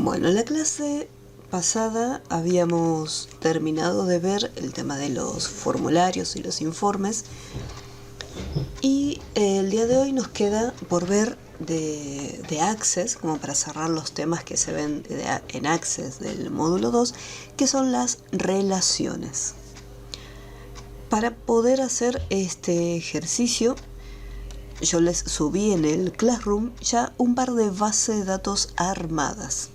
Bueno, en la clase pasada habíamos terminado de ver el tema de los formularios y los informes, y el día de hoy nos queda por ver de Access, como para cerrar los temas que se ven en Access del módulo 2, que son las relaciones. Para poder hacer este ejercicio, yo les subí en el Classroom ya un par de bases de datos armadas,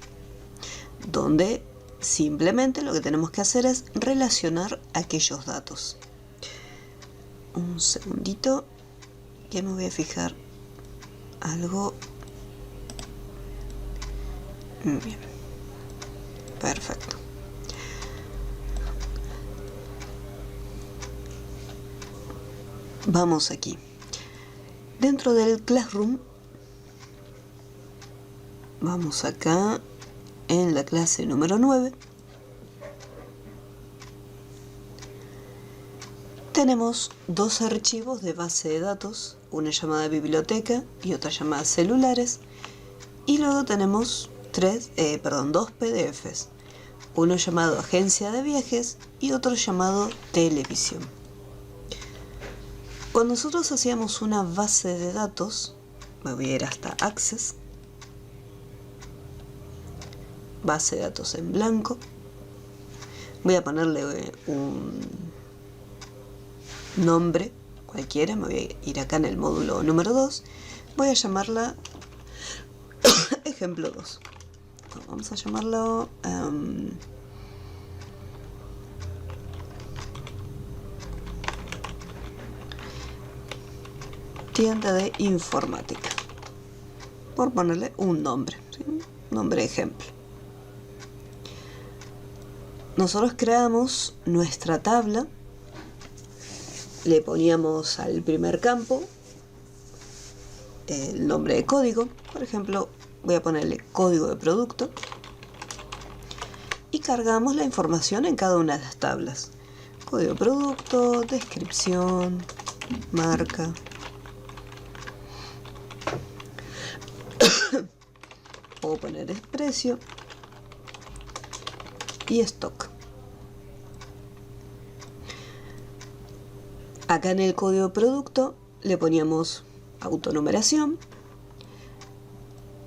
donde simplemente lo que tenemos que hacer es relacionar aquellos datos. Un segundito, que me voy a fijar algo. Bien, perfecto. Vamos aquí. Dentro del Classroom, vamos acá en la clase número 9. Tenemos dos archivos de base de datos, una llamada biblioteca y otra llamada celulares, y luego tenemos dos PDFs, uno llamado agencia de viajes y otro llamado televisión. Cuando nosotros hacíamos una base de datos, me voy a ir hasta Access, base de datos en blanco, voy a ponerle un nombre cualquiera, me voy a ir acá en el módulo número 2, voy a llamarla ejemplo 2. Vamos a llamarlo tienda de informática, por ponerle un nombre, ¿sí? Nombre ejemplo. Nosotros creamos nuestra tabla, le poníamos al primer campo el nombre de código, por ejemplo voy a ponerle código de producto, y cargamos la información en cada una de las tablas: código de producto, descripción, marca. Puedo poner el precio y stock. Acá en el código de producto le poníamos autonumeración,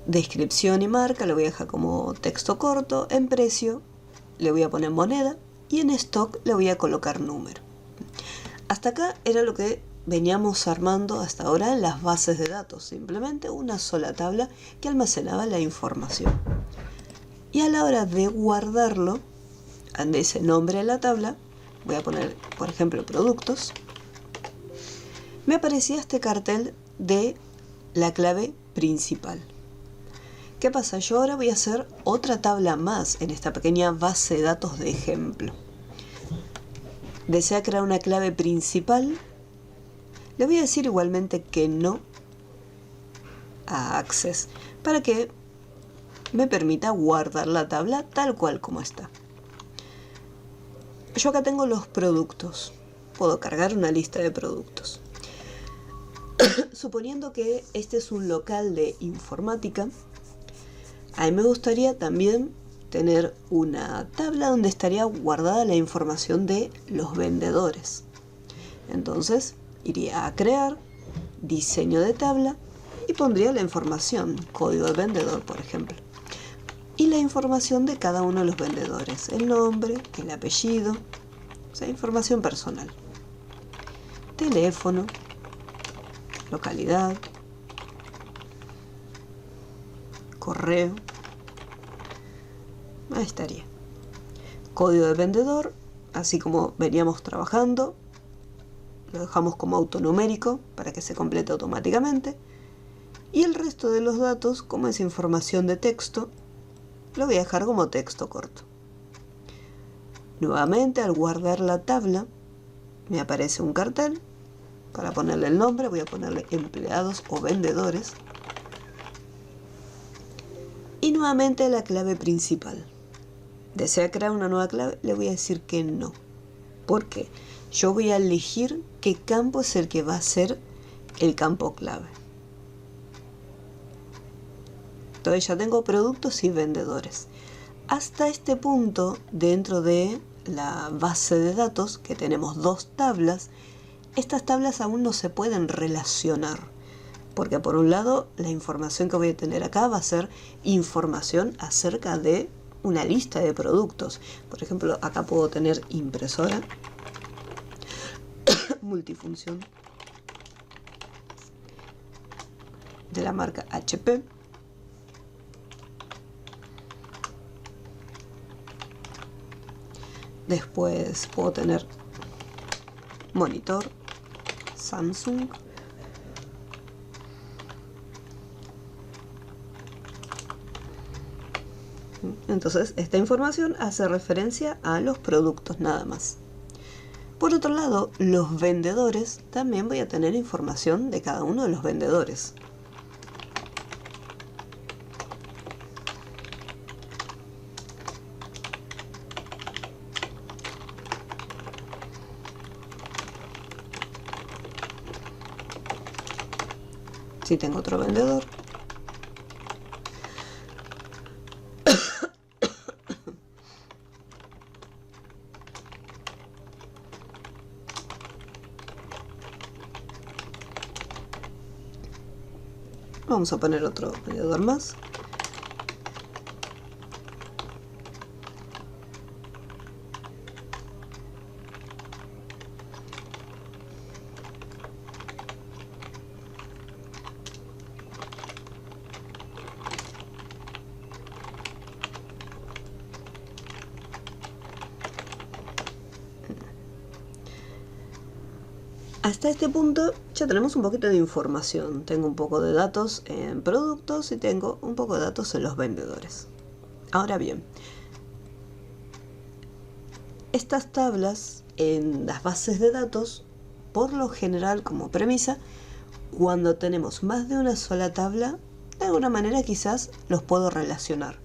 descripción y marca le voy a dejar como texto corto, en precio le voy a poner moneda y en stock le voy a colocar número. Hasta acá era lo que veníamos armando hasta ahora en las bases de datos, simplemente una sola tabla que almacenaba la información. Y a la hora de guardarlo, ande ese nombre de la tabla, voy a poner por ejemplo productos, me aparecía este cartel de la clave principal. ¿Qué pasa? Yo ahora voy a hacer otra tabla más en esta pequeña base de datos de ejemplo. ¿Desea crear una clave principal? Le voy a decir igualmente que no a Access para que me permita guardar la tabla tal cual como está. Yo acá tengo los productos. Puedo cargar una lista de productos. Suponiendo que este es un local de informática, a mí me gustaría también tener una tabla donde estaría guardada la información de los vendedores. Entonces iría a crear, diseño de tabla, y pondría la información, código de vendedor por ejemplo, y la información de cada uno de los vendedores, el nombre, el apellido, o sea, información personal, teléfono, localidad, correo. Ahí estaría. Código de vendedor, así como veníamos trabajando, lo dejamos como autonumérico para que se complete automáticamente. Y el resto de los datos, como es información de texto, lo voy a dejar como texto corto. Nuevamente, al guardar la tabla, me aparece un cartel. Para ponerle el nombre voy a ponerle empleados o vendedores. Y nuevamente la clave principal. ¿Desea crear una nueva clave? Le voy a decir que no. ¿Por qué? Yo voy a elegir qué campo es el que va a ser el campo clave. Entonces ya tengo productos y vendedores. Hasta este punto, dentro de la base de datos, que tenemos dos tablas, estas tablas aún no se pueden relacionar. Porque por un lado, la información que voy a tener acá va a ser información acerca de una lista de productos. Por ejemplo, acá puedo tener impresora multifunción de la marca HP. Después puedo tener monitor Samsung. Entonces, esta información hace referencia a los productos nada más. Por otro lado, los vendedores, también voy a tener información de cada uno de los vendedores. Si tengo otro vendedor, vamos a poner otro vendedor más. Hasta este punto ya tenemos un poquito de información. Tengo un poco de datos en productos y tengo un poco de datos en los vendedores. Ahora bien, estas tablas en las bases de datos, por lo general como premisa, cuando tenemos más de una sola tabla, de alguna manera quizás los puedo relacionar.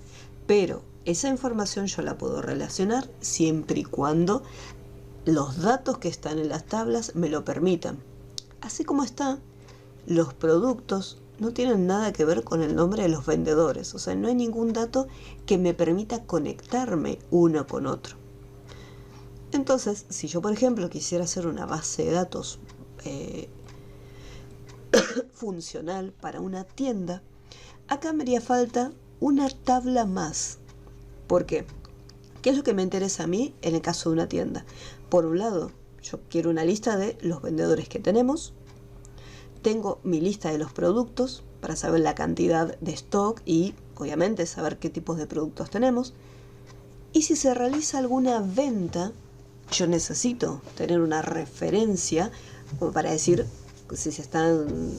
Pero esa información yo la puedo relacionar siempre y cuando los datos que están en las tablas me lo permitan. Así como está, los productos no tienen nada que ver con el nombre de los vendedores. O sea, no hay ningún dato que me permita conectarme uno con otro. Entonces, si yo, por ejemplo, quisiera hacer una base de datos funcional para una tienda, acá me haría falta una tabla más. ¿Por qué? ¿Qué es lo que me interesa a mí en el caso de una tienda? Por un lado, yo quiero una lista de los vendedores que tenemos. Tengo mi lista de los productos para saber la cantidad de stock y, obviamente, saber qué tipos de productos tenemos. Y si se realiza alguna venta, yo necesito tener una referencia como para decir si se están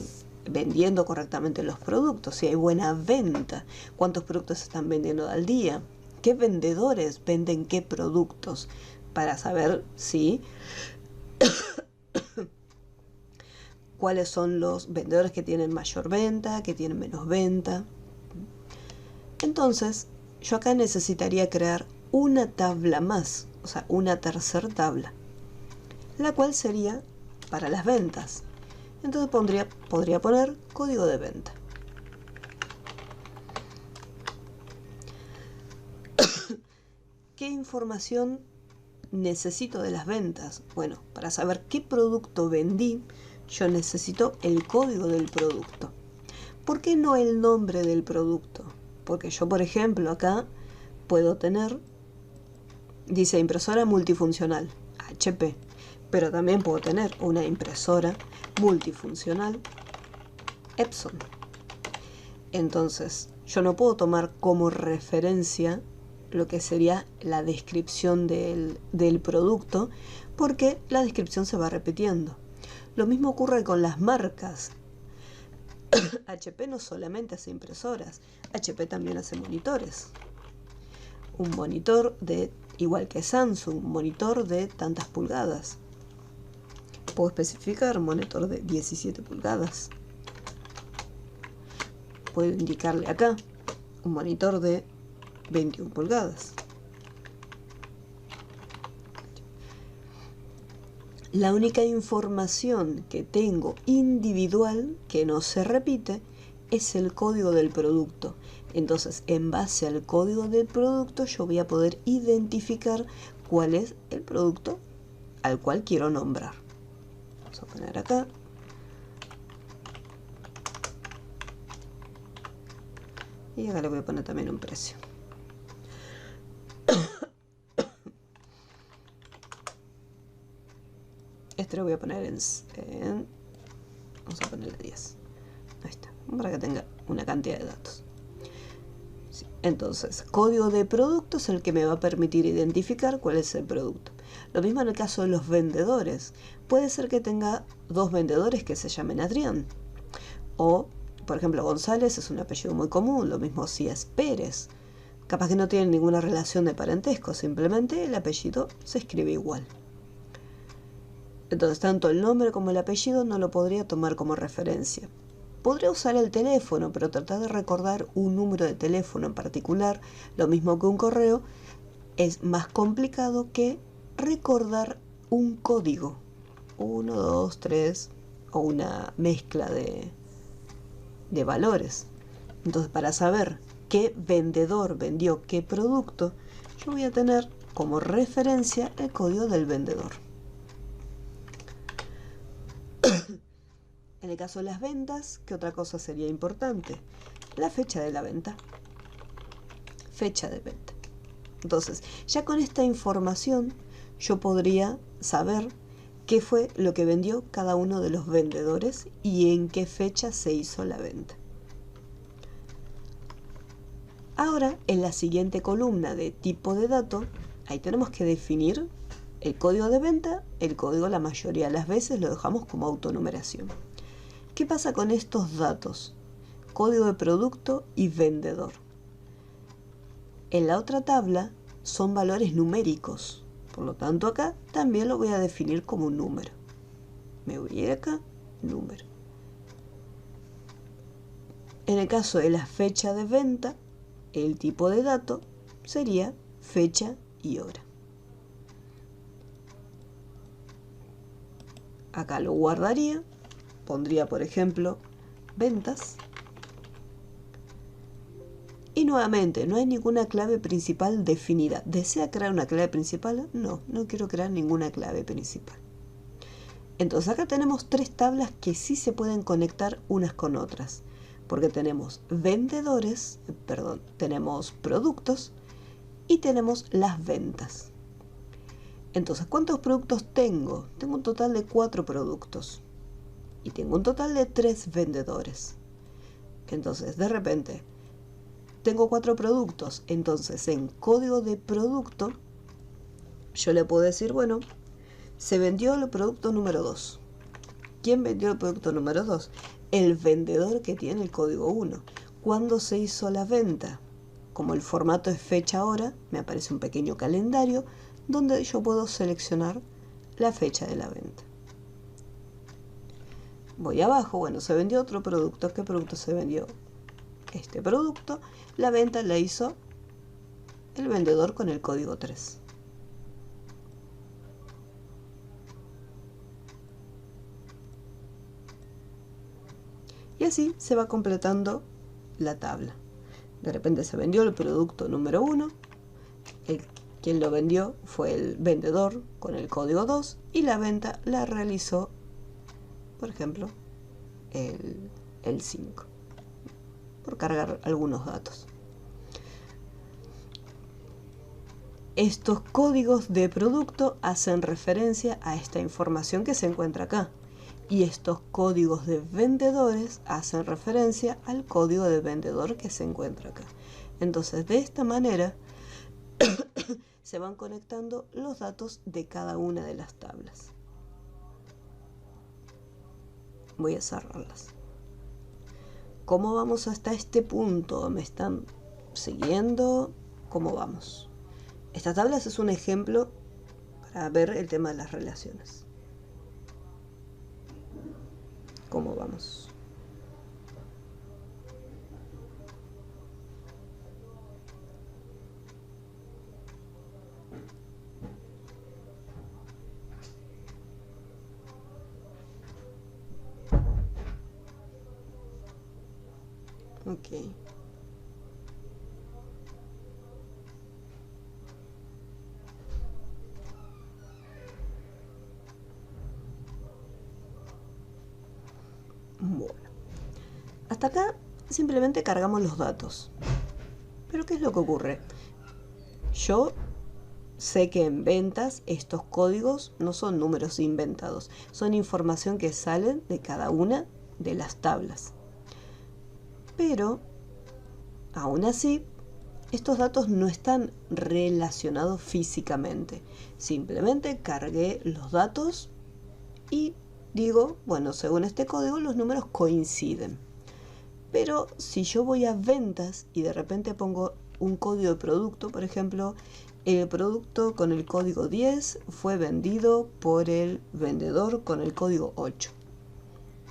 vendiendo correctamente los productos, si hay buena venta, cuántos productos se están vendiendo al día, qué vendedores venden qué productos, para saber si cuáles son los vendedores que tienen mayor venta, que tienen menos venta. Entonces, yo acá necesitaría crear una tabla más, o sea, una tercera tabla, la cual sería para las ventas. Entonces podría poner código de venta. ¿Qué información necesito de las ventas? Bueno, para saber qué producto vendí, yo necesito el código del producto. ¿Por qué no el nombre del producto? Porque yo, por ejemplo, acá puedo tener, dice impresora multifuncional, HP, pero también puedo tener una impresora multifuncional Epson. Entonces, yo no puedo tomar como referencia lo que sería la descripción del producto, porque la descripción se va repitiendo. Lo mismo ocurre con las marcas. HP no solamente hace impresoras, HP también hace monitores. Un monitor de, igual que Samsung, un monitor de tantas pulgadas. Puedo especificar un monitor de 17 pulgadas. Puedo indicarle acá un monitor de 21 pulgadas. La única información que tengo individual que no se repite es el código del producto. Entonces, en base al código del producto, yo voy a poder identificar cuál es el producto al cual quiero nombrar. Vamos a poner acá. Y acá le voy a poner también un precio. Este lo voy a poner en vamos a ponerle 10. Ahí está, para que tenga una cantidad de datos. Sí. Entonces, código de producto es el que me va a permitir identificar cuál es el producto. Lo mismo en el caso de los vendedores. Puede ser que tenga dos vendedores que se llamen Adrián. O, por ejemplo, González es un apellido muy común. Lo mismo si es Pérez. Capaz que no tienen ninguna relación de parentesco. Simplemente el apellido se escribe igual. Entonces, tanto el nombre como el apellido no lo podría tomar como referencia. Podría usar el teléfono, pero tratar de recordar un número de teléfono en particular, lo mismo que un correo, es más complicado que recordar un código. 1, 2, 3 o una mezcla de valores. Entonces, para saber qué vendedor vendió qué producto, yo voy a tener como referencia el código del vendedor. En el caso de las ventas, ¿qué otra cosa sería importante? La fecha de la venta. Fecha de venta. Entonces, ya con esta información, yo podría saber qué fue lo que vendió cada uno de los vendedores y en qué fecha se hizo la venta. Ahora, en la siguiente columna de tipo de dato, ahí tenemos que definir el código de venta. El código la mayoría de las veces lo dejamos como autonumeración. ¿Qué pasa con estos datos? Código de producto y vendedor. En la otra tabla son valores numéricos. Por lo tanto, acá también lo voy a definir como un número. Me voy a ir acá, número. En el caso de la fecha de venta, el tipo de dato sería fecha y hora. Acá lo guardaría. Pondría, por ejemplo, ventas. Y nuevamente, no hay ninguna clave principal definida. ¿Desea crear una clave principal? No, no quiero crear ninguna clave principal. Entonces acá tenemos tres tablas que sí se pueden conectar unas con otras. Porque tenemos vendedores, tenemos productos y tenemos las ventas. Entonces, ¿cuántos productos tengo? Tengo un total de 4 productos. Y tengo un total de 3 vendedores. Entonces, de repente, tengo 4 productos. Entonces, en código de producto, yo le puedo decir, bueno, se vendió el producto número 2. ¿Quién vendió el producto número 2? El vendedor que tiene el código 1. ¿Cuándo se hizo la venta? Como el formato es fecha-hora, me aparece un pequeño calendario donde yo puedo seleccionar la fecha de la venta. Voy abajo, bueno, se vendió otro producto. ¿Qué producto se vendió? Este producto. La venta la hizo el vendedor con el código 3. Y así se va completando la tabla. De repente se vendió el producto número 1. Quien lo vendió fue el vendedor con el código 2 y la venta la realizó, por ejemplo, el 5. Por cargar algunos datos. Estos códigos de producto hacen referencia a esta información que se encuentra acá. Y estos códigos de vendedores hacen referencia al código de vendedor que se encuentra acá. Entonces, de esta manera, se van conectando los datos de cada una de las tablas. Voy a cerrarlas. ¿Cómo vamos hasta este punto? ¿Me están siguiendo? ¿Cómo vamos? Esta tabla es un ejemplo para ver el tema de las relaciones. ¿Cómo vamos? Ok. Hasta acá simplemente cargamos los datos. Pero ¿qué es lo que ocurre? Yo sé que en ventas estos códigos no son números inventados, son información que salen de cada una de las tablas. Pero, aún así, estos datos no están relacionados físicamente. Simplemente cargué los datos y digo, bueno, según este código los números coinciden. Pero si yo voy a ventas y de repente pongo un código de producto, por ejemplo, el producto con el código 10 fue vendido por el vendedor con el código 8.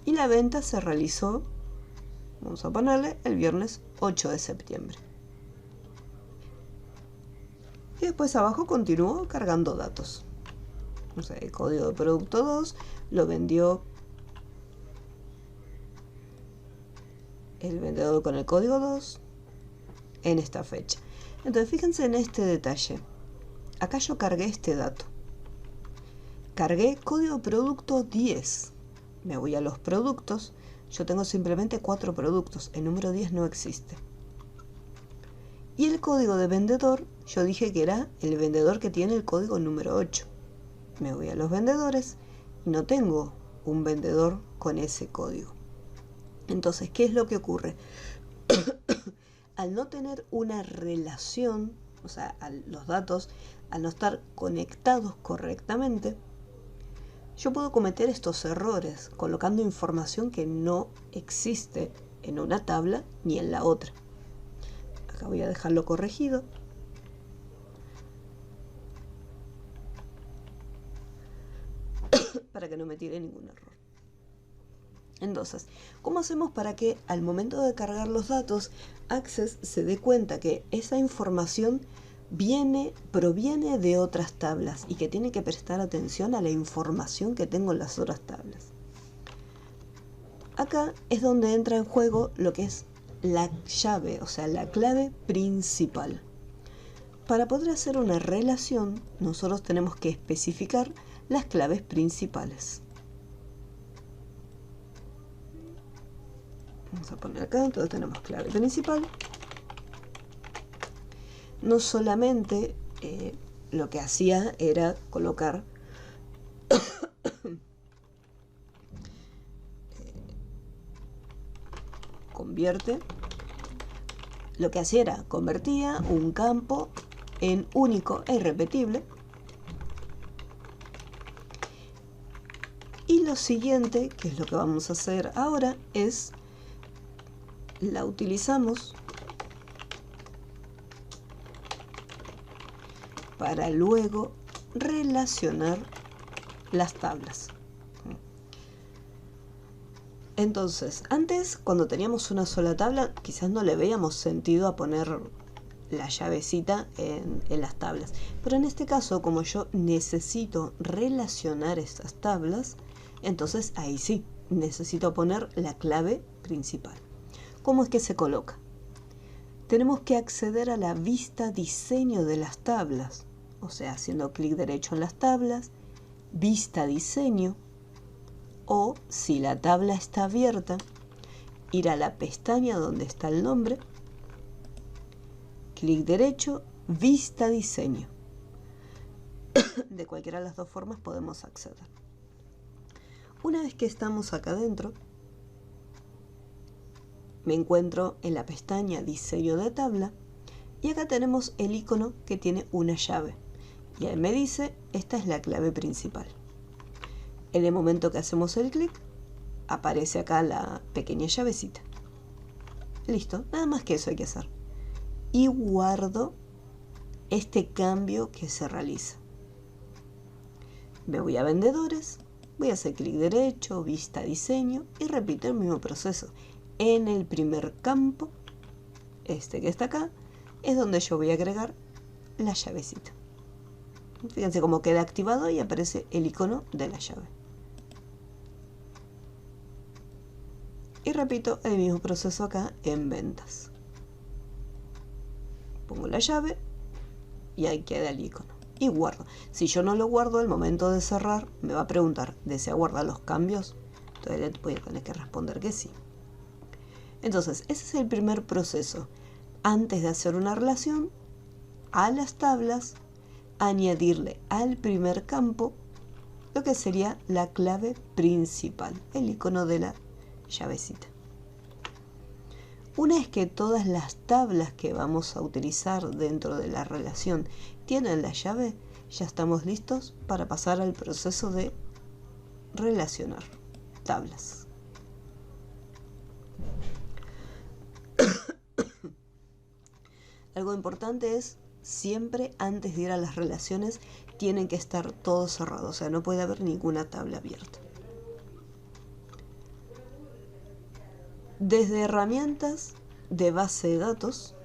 Y la venta se realizó, vamos a ponerle, el viernes 8 de septiembre. Y después abajo continuó cargando datos. O sea, el código de producto 2 lo vendió el vendedor con el código 2 en esta fecha. Entonces fíjense en este detalle. Acá yo cargué este dato. Cargué código producto 10. Me voy a los productos. Yo tengo simplemente 4 productos. El número 10 no existe. Y el código de vendedor, yo dije que era el vendedor que tiene el código número 8. Me voy a los vendedores y no tengo un vendedor con ese código. Entonces, ¿qué es lo que ocurre? Al no tener una relación, o sea, los datos, al no estar conectados correctamente, yo puedo cometer estos errores colocando información que no existe en una tabla ni en la otra. Acá voy a dejarlo corregido. Para que no me tire ningún error. Entonces, ¿cómo hacemos para que al momento de cargar los datos, Access se dé cuenta que esa información proviene de otras tablas y que tiene que prestar atención a la información que tengo en las otras tablas? Acá es donde entra en juego lo que es la llave, o sea, la clave principal. Para poder hacer una relación, nosotros tenemos que especificar las claves principales. Vamos a poner acá, entonces tenemos clave principal. No solamente lo que hacía era colocar convierte, lo que hacía era convertía un campo en único e irrepetible. Y lo siguiente, que es lo que vamos a hacer ahora, es la utilizamos para luego relacionar las tablas. Entonces, antes, cuando teníamos una sola tabla, quizás no le veíamos sentido a poner la llavecita en las tablas. Pero en este caso, como yo necesito relacionar estas tablas, entonces ahí sí, necesito poner la clave principal. ¿Cómo es que se coloca? Tenemos que acceder a la vista diseño de las tablas, o sea, haciendo clic derecho en las tablas, vista diseño, o si la tabla está abierta, ir a la pestaña donde está el nombre, clic derecho, vista diseño. De cualquiera de las dos formas podemos acceder. Una vez que estamos acá adentro, me encuentro en la pestaña diseño de tabla y acá tenemos el icono que tiene una llave y ahí me dice esta es la clave principal. En el momento que hacemos el clic aparece acá la pequeña llavecita. Listo, nada más que eso hay que hacer. Y guardo este cambio que se realiza. Me voy a vendedores, voy a hacer clic derecho, vista diseño y repito el mismo proceso. En el primer campo, este que está acá, es donde yo voy a agregar la llavecita. Fíjense cómo queda activado y aparece el icono de la llave. Y repito el mismo proceso acá en ventas. Pongo la llave y ahí queda el icono. Y guardo. Si yo no lo guardo, al momento de cerrar, me va a preguntar, ¿desea guardar los cambios? Entonces le voy a tener que responder que sí. Entonces, ese es el primer proceso. Antes de hacer una relación, a las tablas, añadirle al primer campo lo que sería la clave principal, el icono de la llavecita. Una vez que todas las tablas que vamos a utilizar dentro de la relación tienen la llave, ya estamos listos para pasar al proceso de relacionar tablas. Algo importante es, siempre antes de ir a las relaciones, tienen que estar todos cerrados, o sea, no puede haber ninguna tabla abierta. Desde herramientas de base de datos,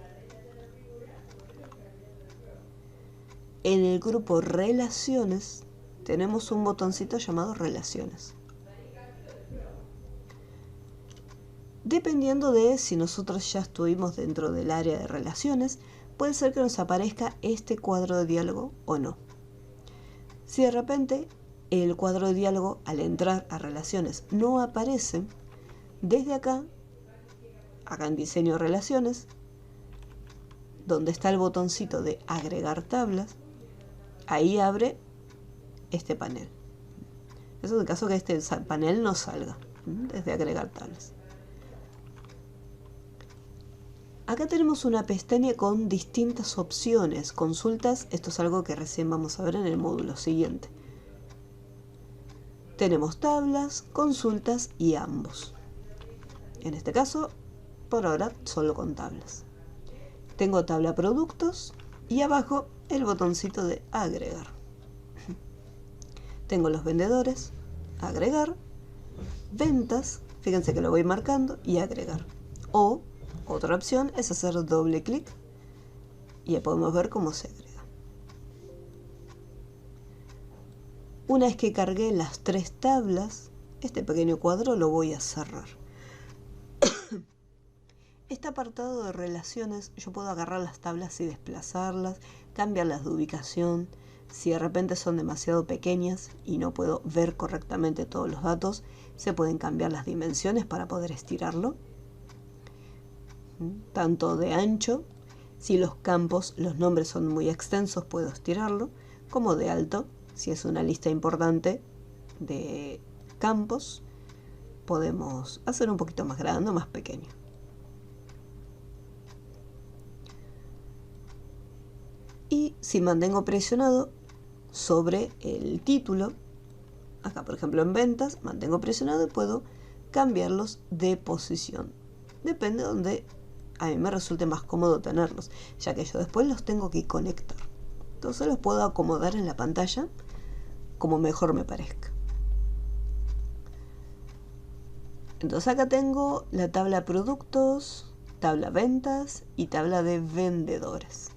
en el grupo Relaciones, tenemos un botoncito llamado Relaciones. Dependiendo de si nosotros ya estuvimos dentro del área de relaciones, puede ser que nos aparezca este cuadro de diálogo o no. Si de repente el cuadro de diálogo al entrar a relaciones no aparece, desde acá en diseño de relaciones, donde está el botoncito de agregar tablas, ahí abre este panel. Eso en el caso que este panel no salga, desde agregar tablas. Acá tenemos una pestaña con distintas opciones, consultas, esto es algo que recién vamos a ver en el módulo siguiente. Tenemos tablas, consultas y ambos. En este caso, por ahora, solo con tablas. Tengo tabla productos y abajo el botoncito de agregar. Tengo los vendedores, agregar, ventas, fíjense que lo voy marcando, y agregar. O otra opción es hacer doble clic y ya podemos ver cómo se agrega. Una vez que cargué las 3 tablas, este pequeño cuadro lo voy a cerrar. Este apartado de relaciones, yo puedo agarrar las tablas y desplazarlas, cambiarlas de ubicación. Si de repente son demasiado pequeñas y no puedo ver correctamente todos los datos, se pueden cambiar las dimensiones para poder estirarlo. Tanto de ancho, si los campos, los nombres son muy extensos, puedo estirarlo, como de alto, si es una lista importante de campos, podemos hacer un poquito más grande o más pequeño. Y si mantengo presionado sobre el título, acá por ejemplo en ventas, mantengo presionado y puedo cambiarlos de posición. Depende de donde a mí me resulte más cómodo tenerlos, ya que yo después los tengo que conectar. Entonces los puedo acomodar en la pantalla como mejor me parezca. Entonces acá tengo la tabla productos, tabla ventas y tabla de vendedores.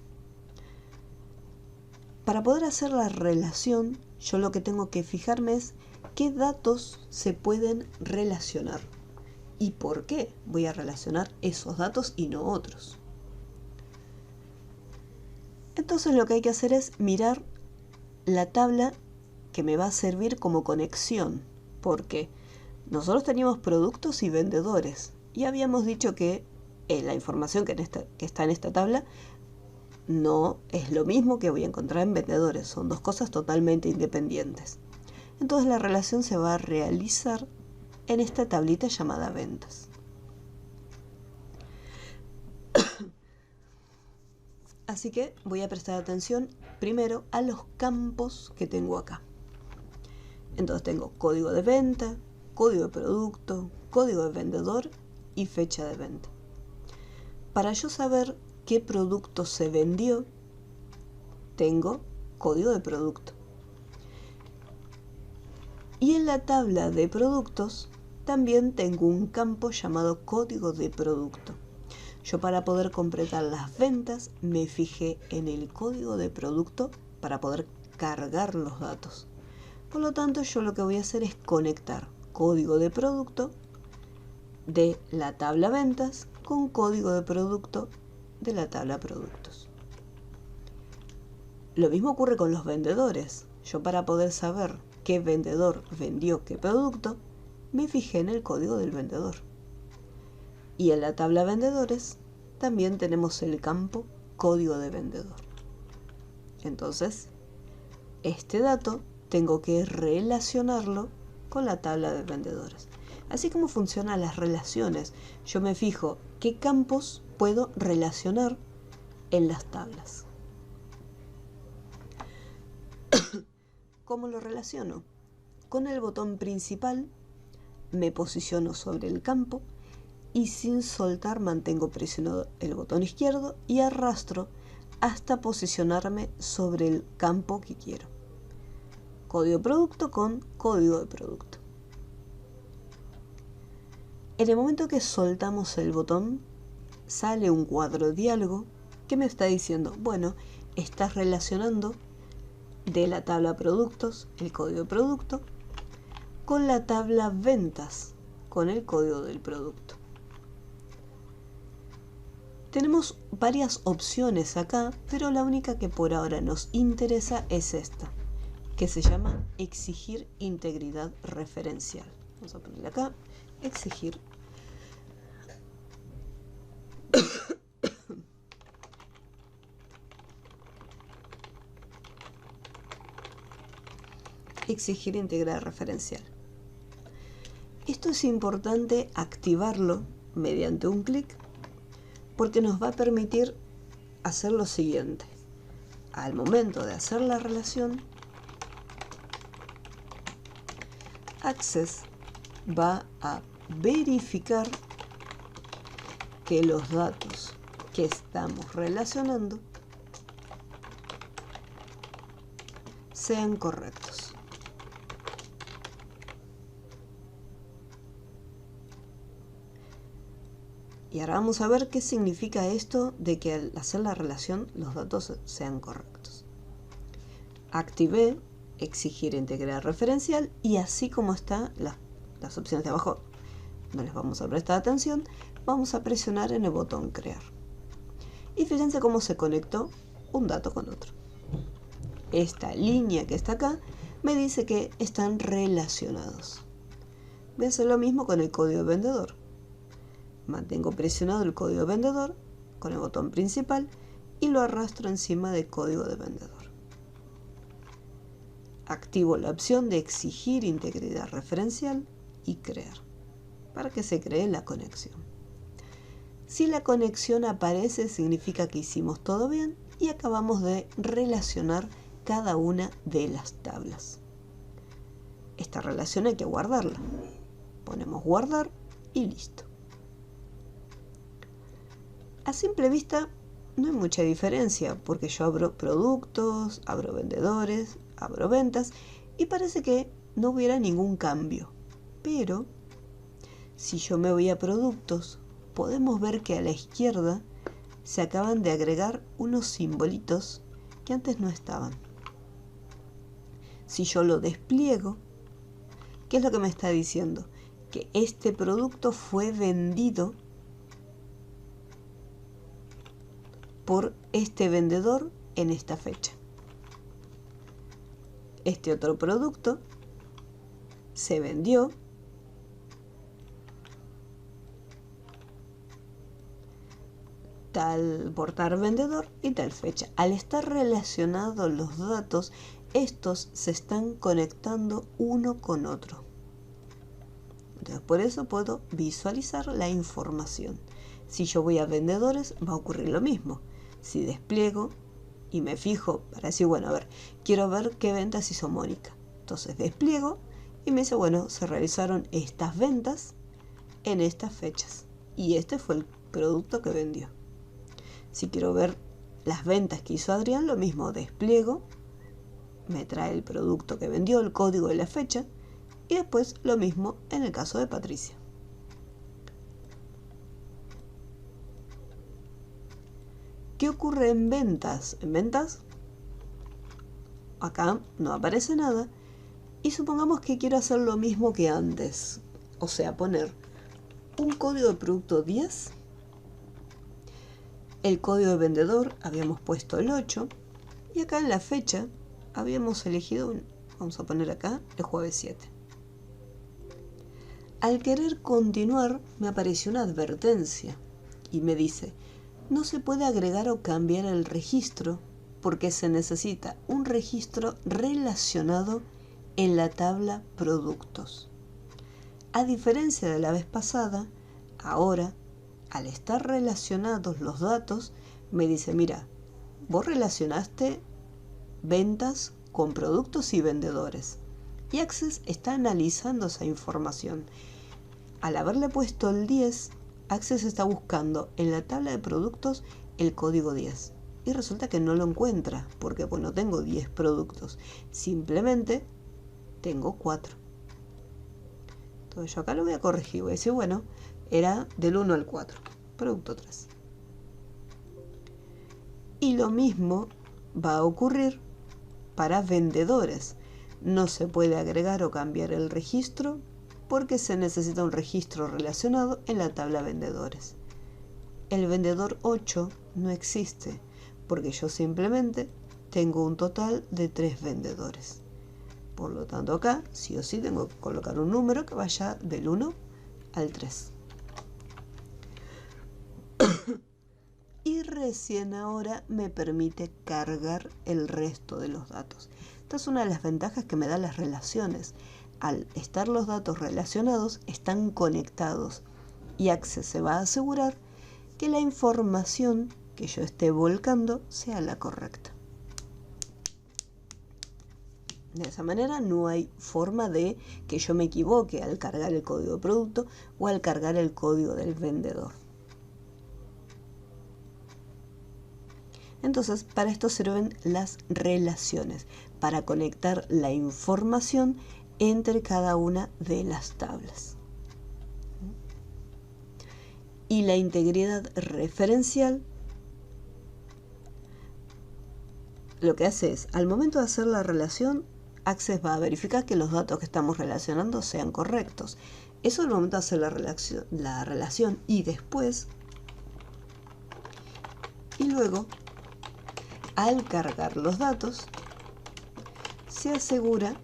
Para poder hacer la relación, yo lo que tengo que fijarme es qué datos se pueden relacionar y por qué voy a relacionar esos datos y no otros. Entonces lo que hay que hacer es mirar la tabla que me va a servir como conexión, porque nosotros teníamos productos y vendedores y habíamos dicho que la información que está en esta tabla no es lo mismo que voy a encontrar en vendedores, son dos cosas totalmente independientes. Entonces la relación se va a realizar en esta tablita llamada ventas. Así que voy a prestar atención primero a los campos que tengo acá. Entonces tengo código de venta, código de producto, código de vendedor y fecha de venta. Para yo saber qué producto se vendió, tengo código de producto. Y en la tabla de productos también tengo un campo llamado código de producto. Yo para poder completar las ventas me fijé en el código de producto para poder cargar los datos. Por lo tanto, yo lo que voy a hacer es conectar código de producto de la tabla ventas con código de producto de la tabla productos. Lo mismo ocurre con los vendedores. Yo para poder saber qué vendedor vendió qué producto, me fijé en el código del vendedor. Y en la tabla vendedores también tenemos el campo código de vendedor. Entonces, este dato tengo que relacionarlo con la tabla de vendedores. Así como funcionan las relaciones, yo me fijo qué campos puedo relacionar en las tablas. ¿Cómo lo relaciono? Con el botón principal me posiciono sobre el campo y sin soltar mantengo presionado el botón izquierdo y arrastro hasta posicionarme sobre el campo que quiero. Código de producto con código de producto. En el momento que soltamos el botón, sale un cuadro de diálogo que me está diciendo, bueno, estás relacionando de la tabla productos, el código de producto, con la tabla ventas, con el código del producto. Tenemos varias opciones acá, pero la única que por ahora nos interesa es esta, que se llama exigir integridad referencial. Vamos a ponerle acá, exigir integridad referencial. Esto es importante activarlo mediante un clic porque nos va a permitir hacer lo siguiente. Al momento de hacer la relación, Access va a verificar que los datos que estamos relacionando sean correctos. Y ahora vamos a ver qué significa esto de que al hacer la relación los datos sean correctos. Activé exigir integridad referencial y así como están las opciones de abajo, no les vamos a prestar atención, vamos a presionar en el botón crear. Y fíjense cómo se conectó un dato con otro. Esta línea que está acá me dice que están relacionados. Voy a hacer lo mismo con el código de vendedor. Mantengo presionado el código de vendedor con el botón principal y lo arrastro encima del código de vendedor. Activo la opción de exigir integridad referencial y crear para que se cree la conexión. Si la conexión aparece, significa que hicimos todo bien y acabamos de relacionar cada una de las tablas. Esta relación hay que guardarla. Ponemos guardar y listo. A simple vista no hay mucha diferencia porque yo abro productos, abro vendedores, abro ventas y parece que no hubiera ningún cambio. Pero si yo me voy a productos, podemos ver que a la izquierda se acaban de agregar unos simbolitos que antes no estaban. Si yo lo despliego, ¿qué es lo que me está diciendo? Que este producto fue vendido por este vendedor en esta fecha. Este otro producto se vendió por tal vendedor y tal fecha. Al estar relacionados los datos, estos se están conectando uno con otro. Entonces, por eso puedo visualizar la información. Si yo voy a vendedores, va a ocurrir lo mismo. Si despliego y me fijo para decir, bueno, a ver, quiero ver qué ventas hizo Mónica. Entonces despliego y me dice, bueno, se realizaron estas ventas en estas fechas. Y este fue el producto que vendió. Si quiero ver las ventas que hizo Adrián, lo mismo, despliego, me trae el producto que vendió, el código de la fecha, y después lo mismo en el caso de Patricia. ¿Qué ocurre en ventas? En ventas, acá no aparece nada, y supongamos que quiero hacer lo mismo que antes, o sea, poner un código de producto 10, el código de vendedor habíamos puesto el 8, y acá en la fecha habíamos elegido, vamos a poner acá, el jueves 7. Al querer continuar, me apareció una advertencia y me dice: no se puede agregar o cambiar el registro porque se necesita un registro relacionado en la tabla productos. A diferencia de la vez pasada, ahora, al estar relacionados los datos, me dice: mira, vos relacionaste ventas con productos y vendedores. Y Access está analizando esa información. Al haberle puesto el 10, Access está buscando en la tabla de productos el código 10. Y resulta que no lo encuentra, porque pues no tengo 10 productos. Simplemente tengo 4. Entonces yo acá lo voy a corregir. Voy a decir, bueno, era del 1 al 4. Producto 3. Y lo mismo va a ocurrir para vendedores. No se puede agregar o cambiar el registro porque se necesita un registro relacionado en la tabla vendedores. El vendedor 8 no existe porque yo simplemente tengo un total de 3 vendedores. Por lo tanto acá sí o sí tengo que colocar un número que vaya del 1 al 3. Y recién ahora me permite cargar el resto de los datos. Esta es una de las ventajas que me dan las relaciones. Al estar los datos relacionados, están conectados y Access se va a asegurar que la información que yo esté volcando sea la correcta. De esa manera no hay forma de que yo me equivoque al cargar el código de producto o al cargar el código del vendedor. Entonces, para esto sirven las relaciones, para conectar la información entre cada una de las tablas. Y la integridad referencial lo que hace es, al momento de hacer la relación, Access va a verificar que los datos que estamos relacionando sean correctos. Eso al momento de hacer la relación y después, y luego, al cargar los datos, se asegura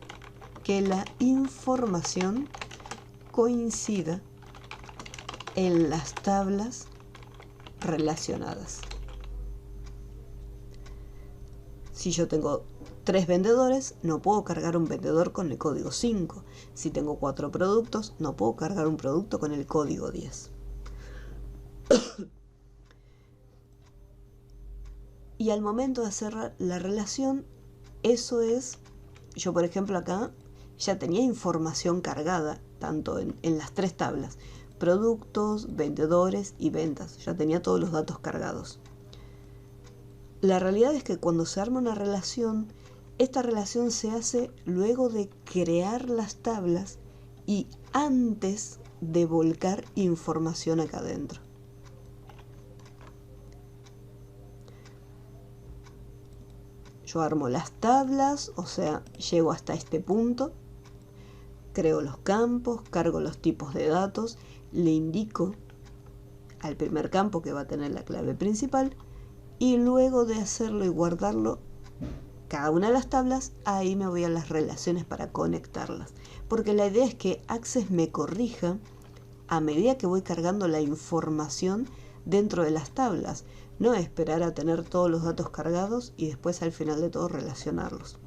que la información coincida en las tablas relacionadas. Si yo tengo 3 vendedores, no puedo cargar un vendedor con el código 5. Si tengo 4 productos, no puedo cargar un producto con el código 10. Y al momento de hacer la relación, eso es, yo por ejemplo acá ya tenía información cargada, tanto en las 3 tablas, productos, vendedores y ventas, ya tenía todos los datos cargados. La realidad es que cuando se arma una relación, esta relación se hace luego de crear las tablas y antes de volcar información acá adentro. Yo armo las tablas, o sea, llego hasta este punto, creo los campos, cargo los tipos de datos, le indico al primer campo que va a tener la clave principal y luego de hacerlo y guardarlo cada una de las tablas, ahí me voy a las relaciones para conectarlas. Porque la idea es que Access me corrija a medida que voy cargando la información dentro de las tablas. No esperar a tener todos los datos cargados y después al final de todo relacionarlos.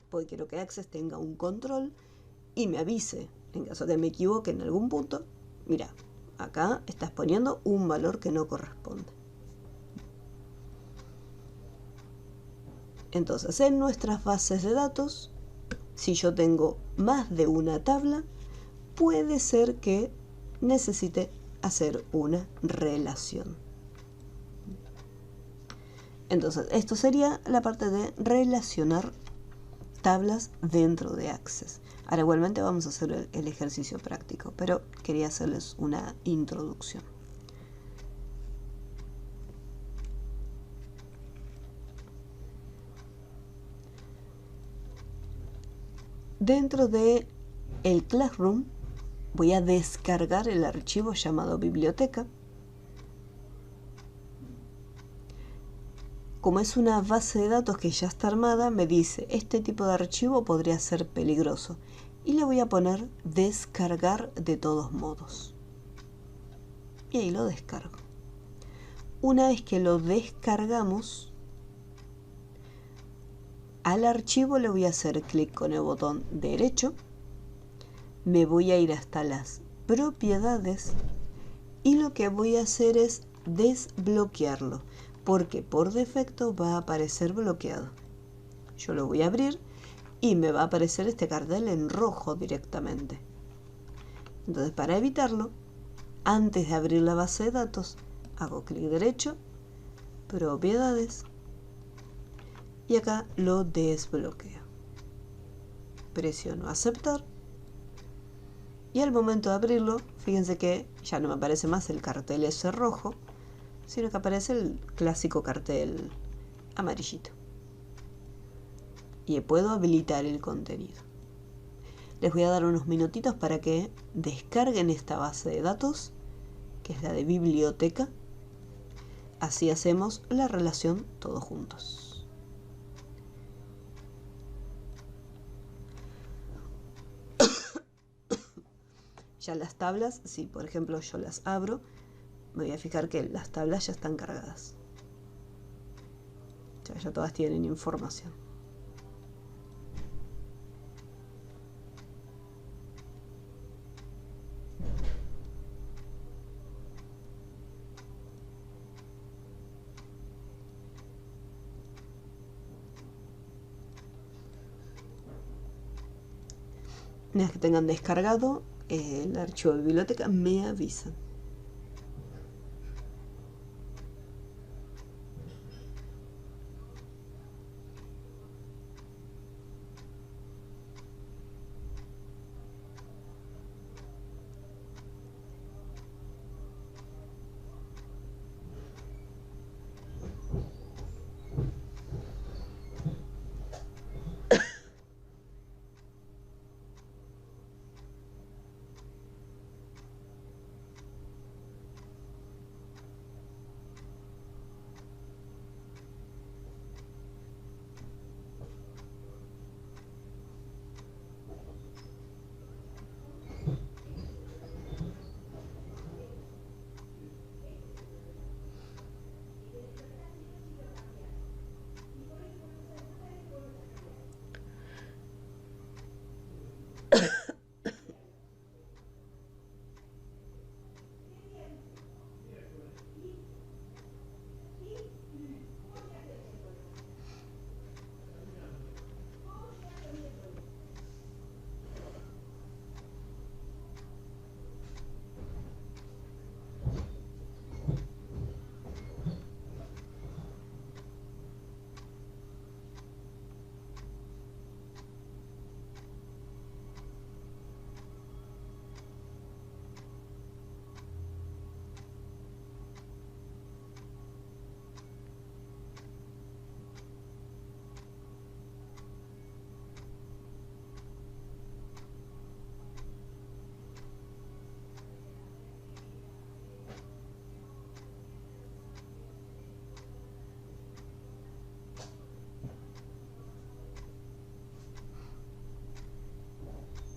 Porque quiero que Access tenga un control y me avise en caso de que me equivoque en algún punto. Mira, acá estás poniendo un valor que no corresponde. Entonces, en nuestras bases de datos, si yo tengo más de una tabla, puede ser que necesite hacer una relación. Entonces, esto sería la parte de relacionar tablas dentro de Access. Ahora igualmente vamos a hacer el ejercicio práctico, pero quería hacerles una introducción. Dentro de el Classroom voy a descargar el archivo llamado biblioteca. Como es una base de datos que ya está armada, me dice, este tipo de archivo podría ser peligroso. y le voy a poner descargar de todos modos. Y ahí lo descargo. Una vez que lo descargamos, al archivo le voy a hacer clic con el botón derecho, me voy a ir hasta las propiedades y lo que voy a hacer es desbloquearlo, porque por defecto va a aparecer bloqueado. Yo lo voy a abrir y me va a aparecer este cartel en rojo directamente. Entonces, para evitarlo, antes de abrir la base de datos, hago clic derecho, propiedades, y acá lo desbloqueo. Presiono aceptar y al momento de abrirlo, fíjense que ya no me aparece más el cartel ese rojo, sino que aparece el clásico cartel amarillito. Y puedo habilitar el contenido. Les voy a dar unos minutitos para que descarguen esta base de datos, que es la de biblioteca. Así hacemos la relación todos juntos. Ya las tablas, si por ejemplo yo las abro, me voy a fijar que las tablas ya están cargadas. Ya todas tienen información. Una vez que tengan descargado el archivo de biblioteca, me avisan.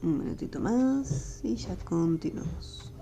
Un minutito más y ya continuamos.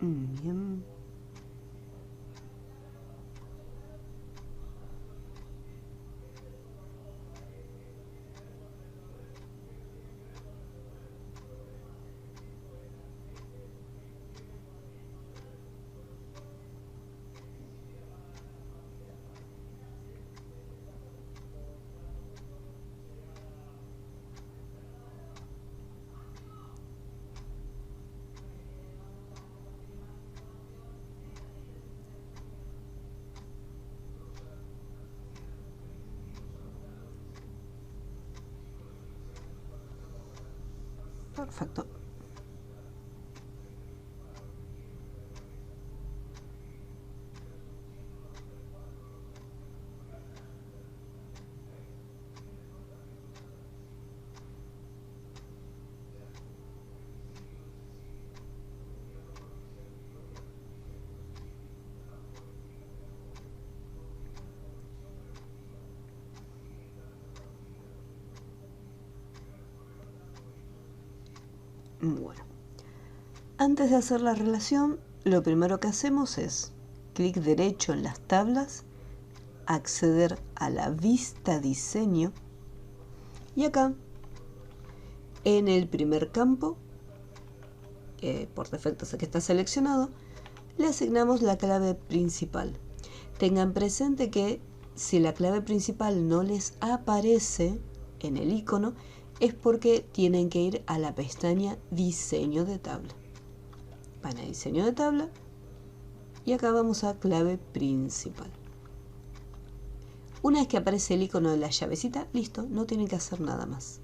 Bien. Perfecto. Bueno, antes de hacer la relación, lo primero que hacemos es clic derecho en las tablas, acceder a la vista diseño y acá en el primer campo, por defecto sé que está seleccionado, le asignamos la clave principal. Tengan presente que si la clave principal no les aparece en el icono es porque tienen que ir a la pestaña diseño de tabla. Van a diseño de tabla y acá vamos a clave principal. Una vez que aparece el icono de la llavecita, listo, no tienen que hacer nada más.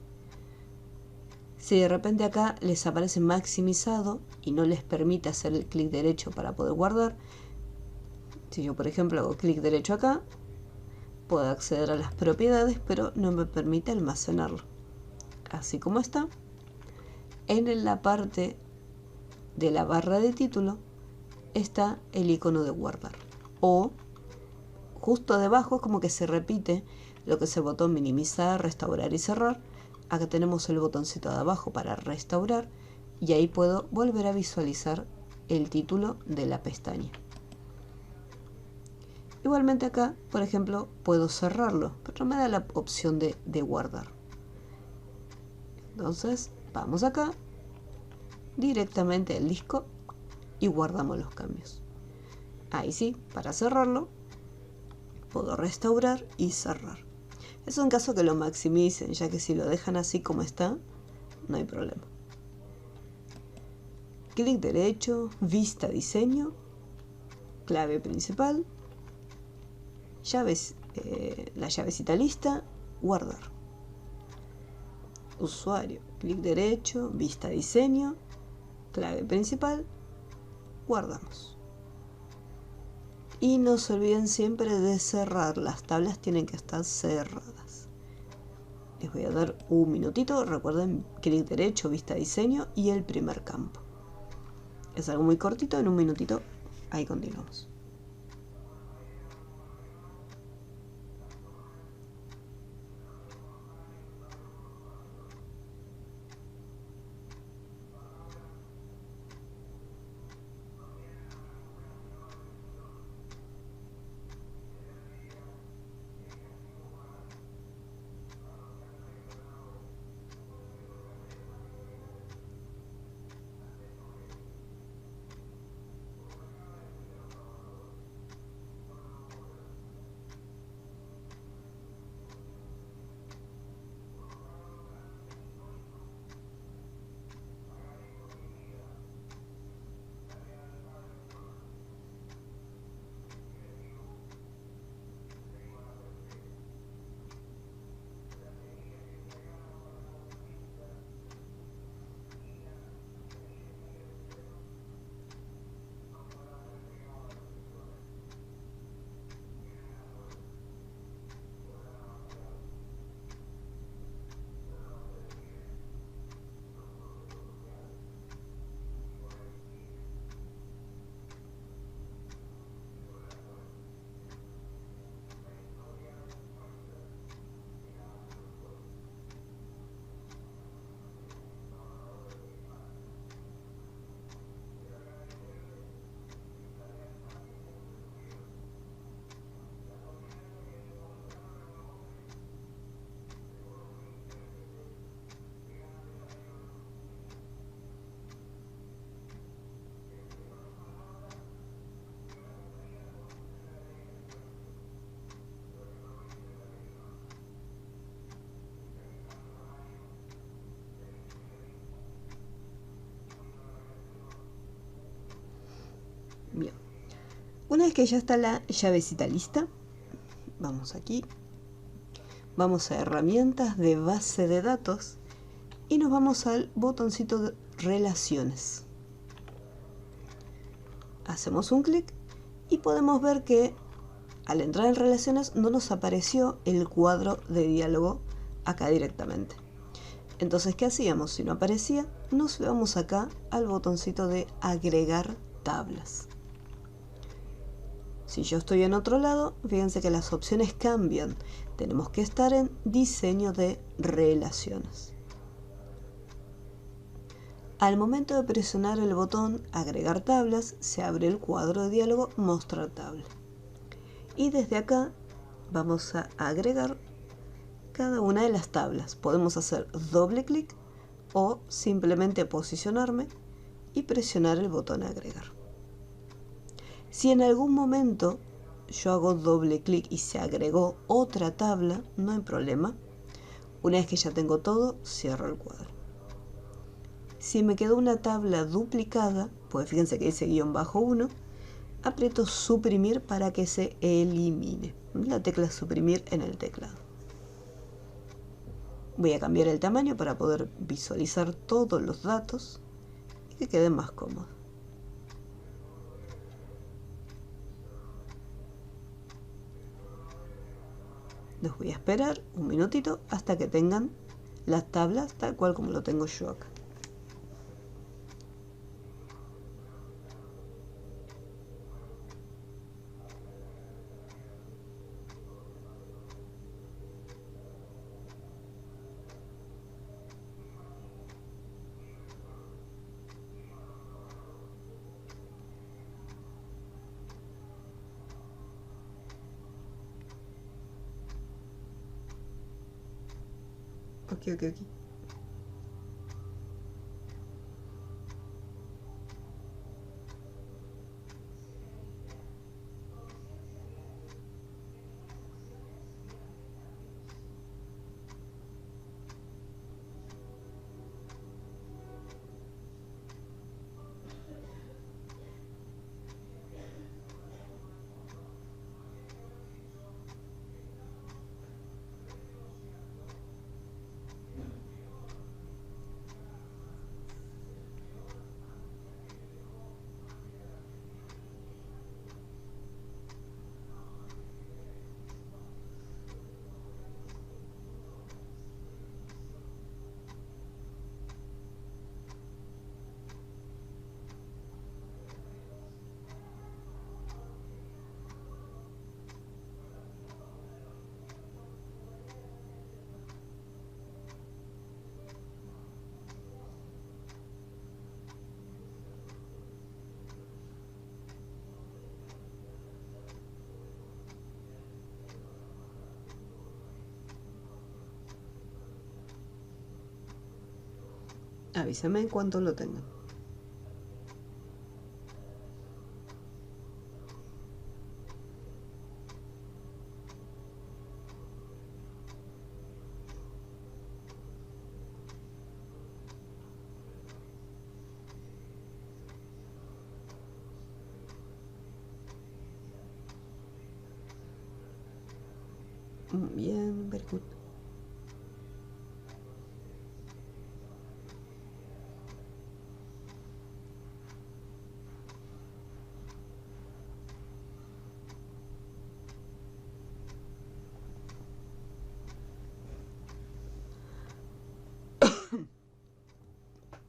Si de repente acá les aparece maximizado y no les permite hacer el clic derecho para poder guardar, si yo por ejemplo hago clic derecho acá, puedo acceder a las propiedades, pero no me permite almacenarlo. Así como está, en la parte de la barra de título está el icono de guardar. O justo debajo es como que se repite lo que es el botón minimizar, restaurar y cerrar. Acá tenemos el botoncito de abajo para restaurar y ahí puedo volver a visualizar el título de la pestaña. Igualmente acá, por ejemplo, puedo cerrarlo, pero me da la opción de guardar. Entonces, vamos acá, directamente al disco y guardamos los cambios. Ahí sí, para cerrarlo, puedo restaurar y cerrar. Es un caso que lo maximicen, ya que si lo dejan así como está, no hay problema. Clic derecho, vista diseño, clave principal, llaves, la llavecita lista, guardar. Usuario, clic derecho, vista diseño, clave principal, guardamos. Y no se olviden siempre de cerrar, las tablas tienen que estar cerradas. Les voy a dar un minutito, recuerden clic derecho, vista diseño y el primer campo. Es algo muy cortito, en un minutito ahí continuamos. Una vez que ya está la llavecita lista, vamos aquí, vamos a herramientas de base de datos y nos vamos al botoncito de relaciones. Hacemos un clic y podemos ver que al entrar en relaciones no nos apareció el cuadro de diálogo acá directamente. Entonces, ¿qué hacíamos? Si no aparecía, nos vamos acá al botoncito de agregar tablas. Si yo estoy en otro lado, fíjense que las opciones cambian. Tenemos que estar en diseño de relaciones. Al momento de presionar el botón agregar tablas, se abre el cuadro de diálogo mostrar tabla. Y desde acá vamos a agregar cada una de las tablas. Podemos hacer doble clic o simplemente posicionarme y presionar el botón agregar. Si en algún momento yo hago doble clic y se agregó otra tabla, no hay problema. Una vez que ya tengo todo, cierro el cuadro. Si me quedó una tabla duplicada, pues fíjense que dice -1, aprieto suprimir para que se elimine. La tecla suprimir en el teclado. Voy a cambiar el tamaño para poder visualizar todos los datos y que quede más cómodo. Los voy a esperar un minutito hasta que tengan las tablas tal cual como lo tengo yo acá. Ok. Avísame en cuanto lo tengan. Bien, very good.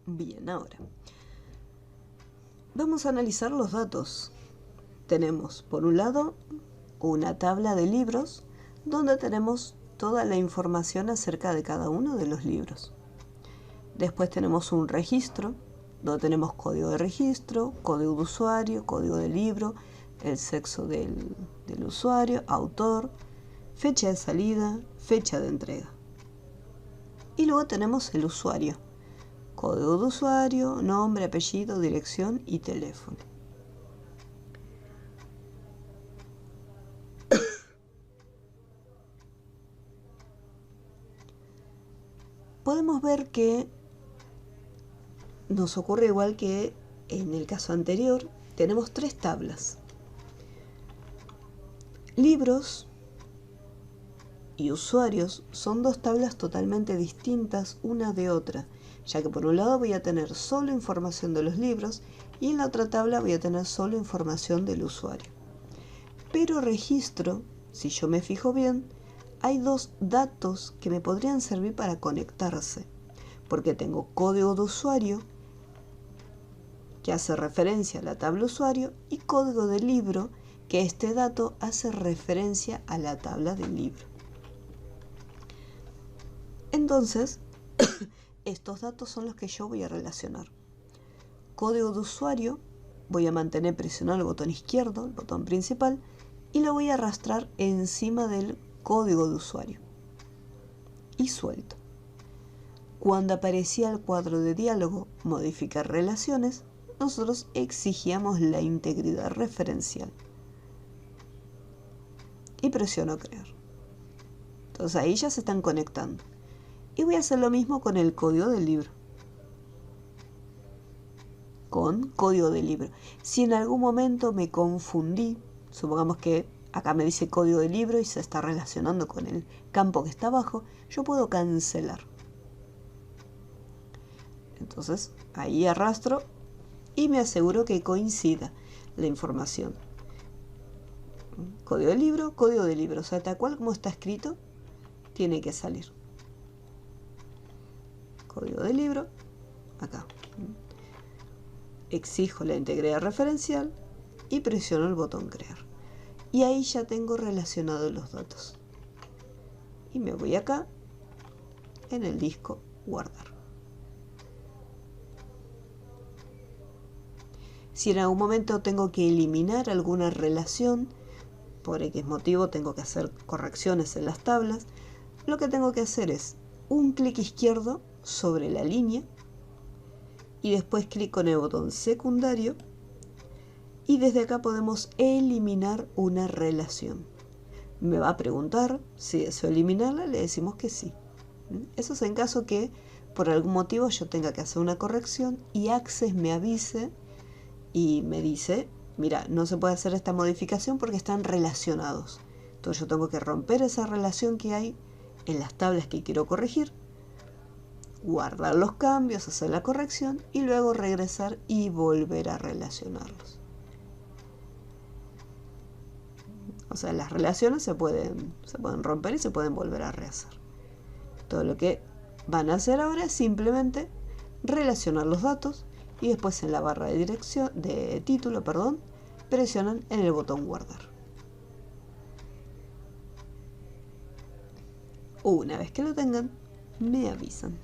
Bien, ahora vamos a analizar los datos. Tenemos, por un lado, una tabla de libros donde tenemos toda la información acerca de cada uno de los libros. Después tenemos un registro donde tenemos código de registro, código de usuario, código del libro, el sexo del usuario, autor, fecha de salida, fecha de entrega. Y luego tenemos el usuario, código de usuario, nombre, apellido, dirección y teléfono. Podemos ver que nos ocurre igual que en el caso anterior, tenemos tres tablas. Libros y usuarios son dos tablas totalmente distintas una de otra, ya que por un lado voy a tener solo información de los libros y en la otra tabla voy a tener solo información del usuario. Pero registro, si yo me fijo bien, hay dos datos que me podrían servir para conectarse, porque tengo código de usuario que hace referencia a la tabla usuario y código de libro que este dato hace referencia a la tabla del libro. Entonces, estos datos son los que yo voy a relacionar. Código de usuario, voy a mantener presionado el botón izquierdo, el botón principal, y lo voy a arrastrar encima del código de usuario. Y suelto. Cuando aparecía el cuadro de diálogo, modificar relaciones, nosotros exigíamos la integridad referencial. Y presiono crear. Entonces ahí ya se están conectando. Y voy a hacer lo mismo con el código del libro. Con código del libro. Si en algún momento me confundí, supongamos que acá me dice código del libro y se está relacionando con el campo que está abajo, yo puedo cancelar. Entonces ahí arrastro y me aseguro que coincida la información. Código del libro, o sea, tal cual como está escrito, tiene que salir. Código del libro, acá. Exijo la integridad referencial y presiono el botón crear. Y ahí ya tengo relacionados los datos. Y me voy acá, en el disco, guardar. Si en algún momento tengo que eliminar alguna relación, por X motivo tengo que hacer correcciones en las tablas, lo que tengo que hacer es un clic izquierdo sobre la línea y después clic con el botón secundario y desde acá podemos eliminar una relación. Me va a preguntar si deseo eliminarla, le decimos que sí. Eso es en caso que por algún motivo yo tenga que hacer una corrección y Access me avise y me dice, mira, no se puede hacer esta modificación porque están relacionados. Entonces yo tengo que romper esa relación que hay en las tablas que quiero corregir, guardar los cambios, hacer la corrección y luego regresar y volver a relacionarlos. O sea, las relaciones se pueden romper y se pueden volver a rehacer. Todo lo que van a hacer ahora es simplemente relacionar los datos y después en la barra de dirección, de título, presionan en el botón guardar. Una vez que lo tengan, me avisan.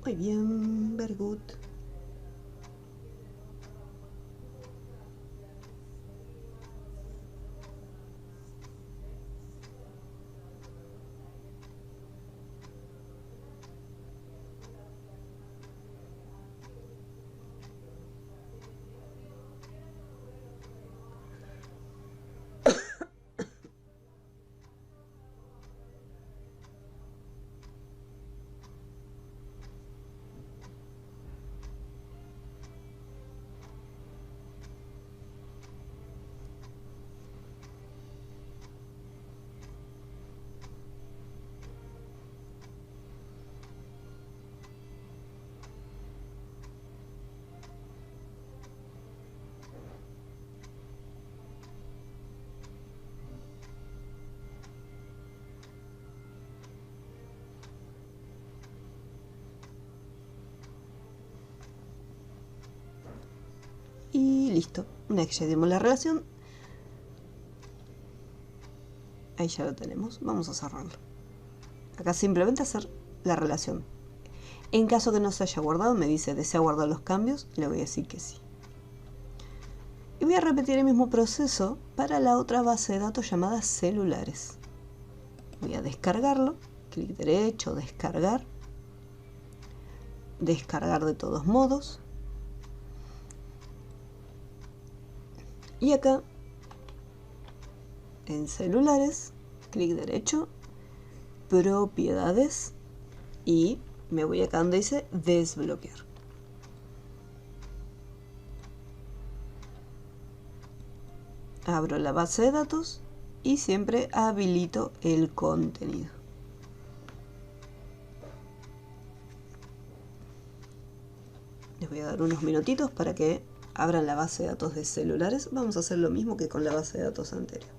Muy bien, very good. listo. Una vez que ya dimos la relación, ahí ya lo tenemos. Vamos a cerrarlo. Acá simplemente hacer la relación. En caso que no se haya guardado, me dice ¿desea guardar los cambios? Le voy a decir que sí. Y voy a repetir el mismo proceso para la otra base de datos llamada celulares. Voy a descargarlo, clic derecho, descargar, descargar de todos modos. Y acá, en celulares, clic derecho, propiedades, y me voy acá donde dice desbloquear. Abro la base de datos y siempre habilito el contenido. Les voy a dar unos minutitos para que abran la base de datos de celulares. Vamos a hacer lo mismo que con la base de datos anterior.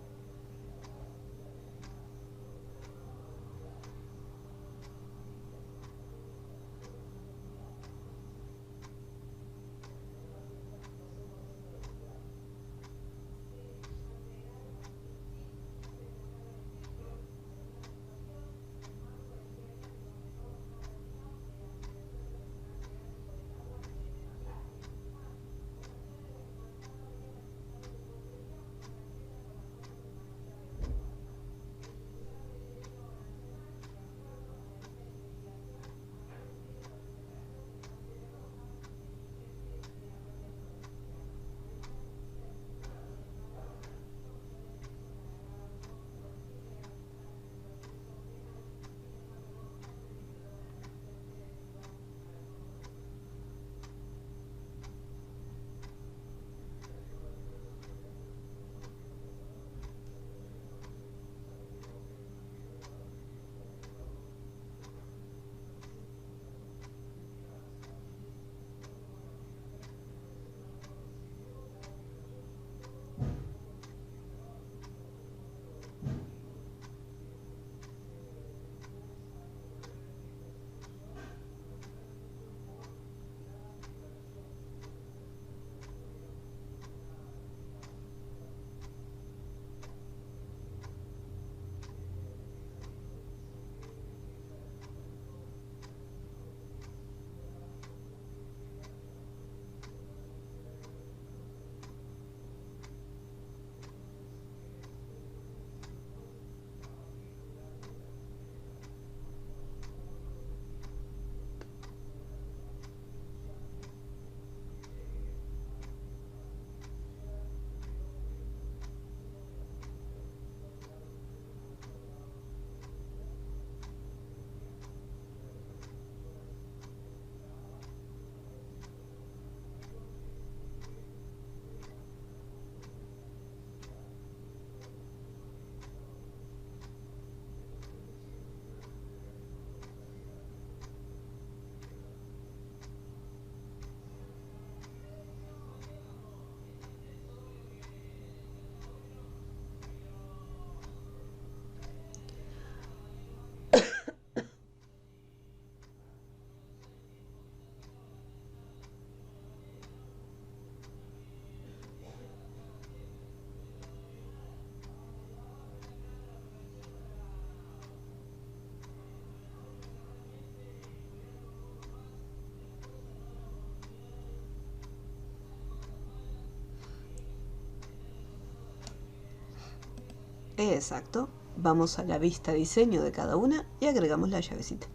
Exacto. Vamos a la vista diseño de cada una y agregamos la llavecita.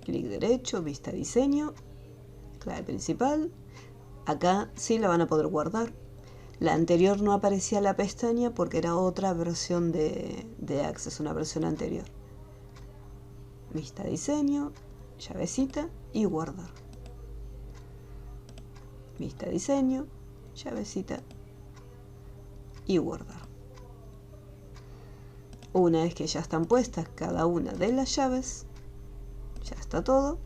Clic derecho, vista diseño, clave principal. Acá sí la van a poder guardar. La anterior no aparecía la pestaña porque era otra versión de Access, una versión anterior. Vista diseño, llavecita y guardar. Vista diseño, llavecita y guardar. Una vez que ya están puestas cada una de las llaves, ya está todo.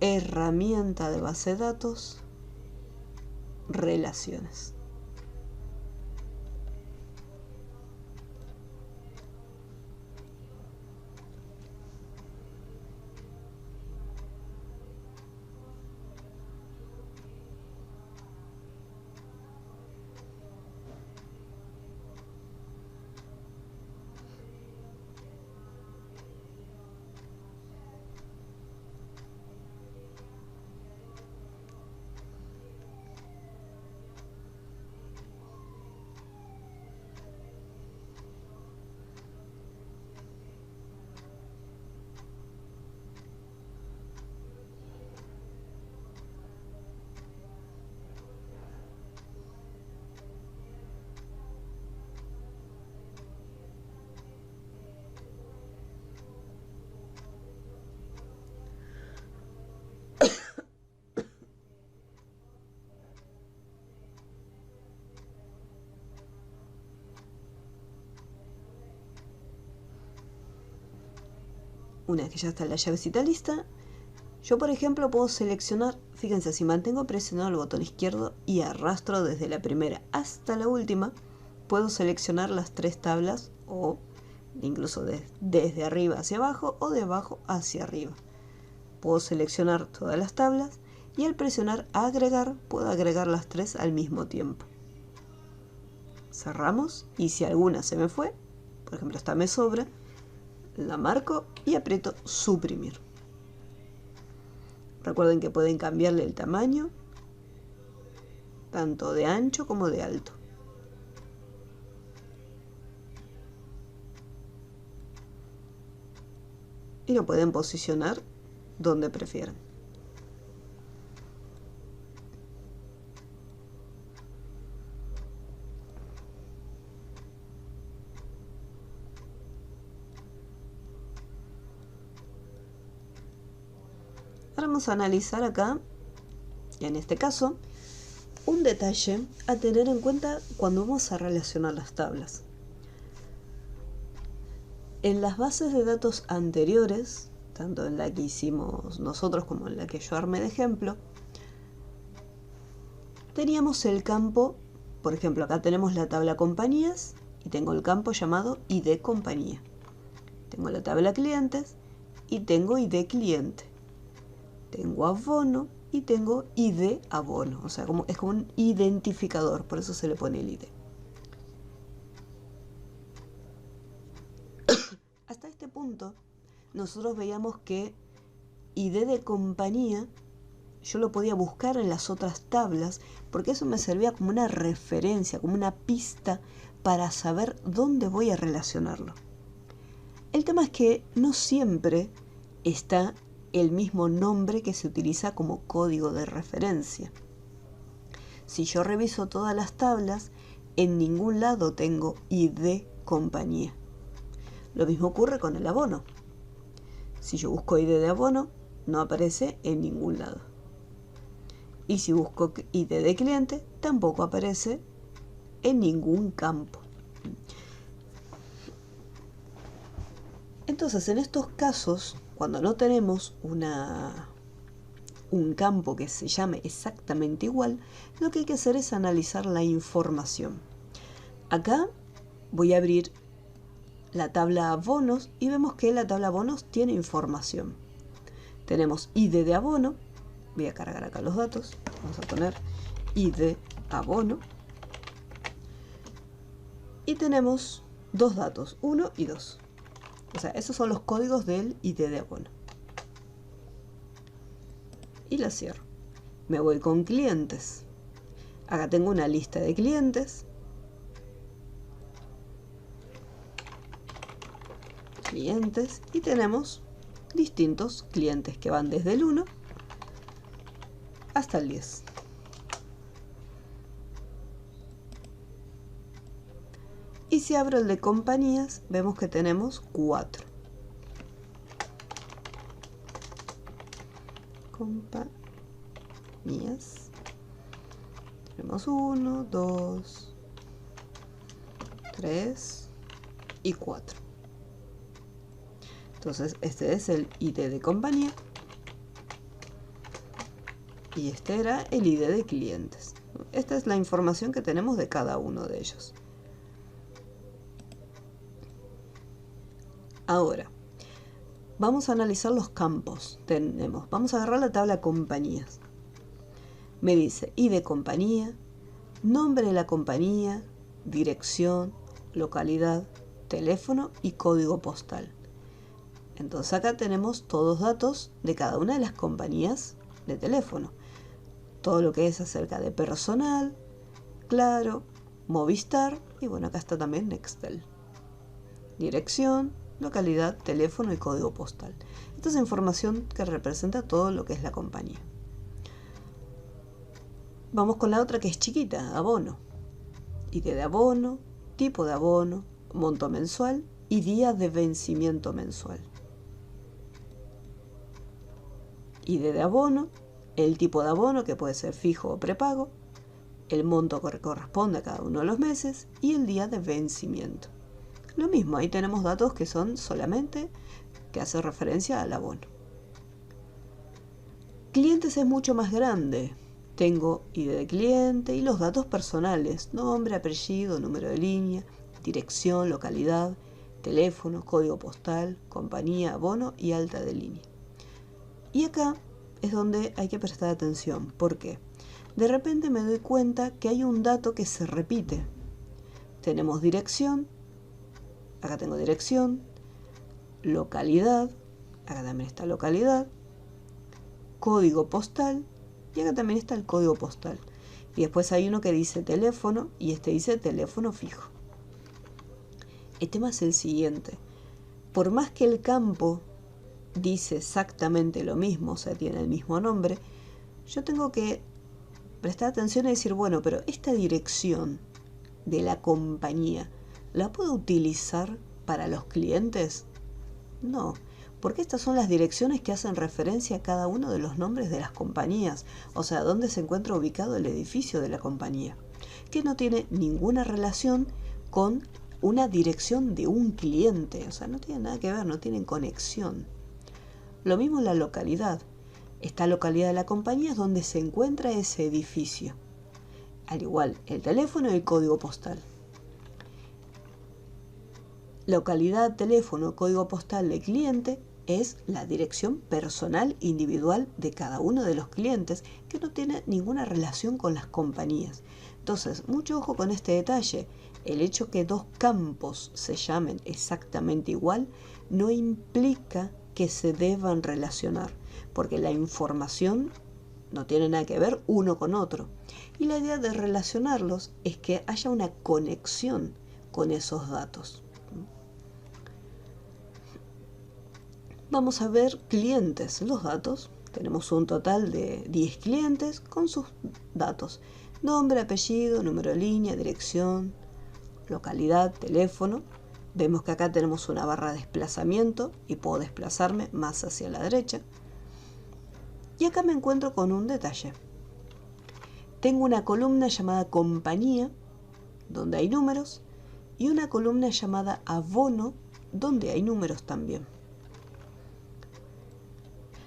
Herramienta de base de datos, relaciones. una vez que ya está la llavecita lista, yo por ejemplo puedo seleccionar, fíjense, si mantengo presionado el botón izquierdo y arrastro desde la primera hasta la última, puedo seleccionar las 3 tablas o incluso desde arriba hacia abajo o de abajo hacia arriba. Puedo seleccionar todas las tablas y al presionar agregar puedo agregar las 3 al mismo tiempo. Cerramos y si alguna se me fue, por ejemplo esta me sobra, la marco y aprieto suprimir. Recuerden que pueden cambiarle el tamaño, tanto de ancho como de alto. Y lo pueden posicionar donde prefieran. Ahora vamos a analizar acá, y en este caso, un detalle a tener en cuenta cuando vamos a relacionar las tablas. En las bases de datos anteriores, tanto en la que hicimos nosotros como en la que yo armé de ejemplo, teníamos el campo, por ejemplo acá tenemos la tabla compañías y tengo el campo llamado ID compañía. Tengo la tabla clientes y tengo ID cliente. Tengo abono y tengo ID abono, o sea, es como un identificador, por eso se le pone el ID. Hasta este punto, nosotros veíamos que ID de compañía yo lo podía buscar en las otras tablas, porque eso me servía como una referencia, como una pista para saber dónde voy a relacionarlo. El tema es que no siempre está el mismo nombre que se utiliza como código de referencia. Si yo reviso todas las tablas, en ningún lado tengo ID compañía. Lo mismo ocurre con el abono. Si yo busco ID de abono, no aparece en ningún lado. Y si busco ID de cliente, tampoco aparece en ningún campo. Entonces, en estos casos, cuando no tenemos un campo que se llame exactamente igual, lo que hay que hacer es analizar la información. Acá voy a abrir la tabla abonos y vemos que la tabla abonos tiene información. Tenemos ID de abono, voy a cargar acá los datos, vamos a poner ID abono y tenemos dos datos, 1 y 2. O sea, esos son los códigos del ID de abono. Y la cierro. Me voy con clientes. Acá tengo una lista de clientes. Y tenemos distintos clientes que van desde el 1 hasta el 10. Y si abro el de compañías, vemos que tenemos 4. Compañías. Tenemos 1, 2, 3 y 4. Entonces este es el ID de compañía y este era el ID de clientes. Esta es la información que tenemos de cada uno de ellos. Ahora, vamos a analizar los campos. Vamos a agarrar la tabla compañías. Me dice ID compañía, nombre de la compañía, dirección, localidad, teléfono y código postal. Entonces acá tenemos todos datos de cada una de las compañías de teléfono. Todo lo que es acerca de personal, Claro, Movistar y bueno, acá está también Nextel. Dirección, localidad, teléfono y código postal. Esta es información que representa todo lo que es la compañía. Vamos con la otra que es chiquita, abono. ID de abono, tipo de abono, monto mensual y día de vencimiento mensual. ID de abono, el tipo de abono que puede ser fijo o prepago, el monto que corresponde a cada uno de los meses y el día de vencimiento. Lo mismo, ahí tenemos datos que son solamente que hace referencia al abono. Clientes es mucho más grande. Tengo ID de cliente y los datos personales, nombre, apellido, número de línea, dirección, localidad, teléfono, código postal, compañía, abono y alta de línea. Y acá es donde hay que prestar atención. ¿Por qué? De repente me doy cuenta que hay un dato que se repite. Tenemos dirección, acá tengo dirección, localidad, acá también está localidad, código postal y acá también está el código postal. Y después hay uno que dice teléfono y este dice teléfono fijo. El tema es el siguiente. Por más que el campo dice exactamente lo mismo, o sea, tiene el mismo nombre, yo tengo que prestar atención y decir, bueno, pero esta dirección de la compañía, ¿la puedo utilizar para los clientes? No, porque estas son las direcciones que hacen referencia a cada uno de los nombres de las compañías, o sea, dónde se encuentra ubicado el edificio de la compañía, que no tiene ninguna relación con una dirección de un cliente, o sea, no tiene nada que ver, no tienen conexión. Lo mismo en la localidad. Esta localidad de la compañía es donde se encuentra ese edificio. Al igual, el teléfono y el código postal. Localidad, teléfono, código postal de cliente es la dirección personal individual de cada uno de los clientes que no tiene ninguna relación con las compañías. Entonces, mucho ojo con este detalle. El hecho que dos campos se llamen exactamente igual no implica que se deban relacionar, porque la información no tiene nada que ver uno con otro. Y la idea de relacionarlos es que haya una conexión con esos datos. Vamos a ver clientes, los datos. Tenemos un total de 10 clientes con sus datos. Nombre, apellido, número de línea, dirección, localidad, teléfono. Vemos que acá tenemos una barra de desplazamiento y puedo desplazarme más hacia la derecha. Y acá me encuentro con un detalle. Tengo una columna llamada compañía, donde hay números, y una columna llamada abono, donde hay números también.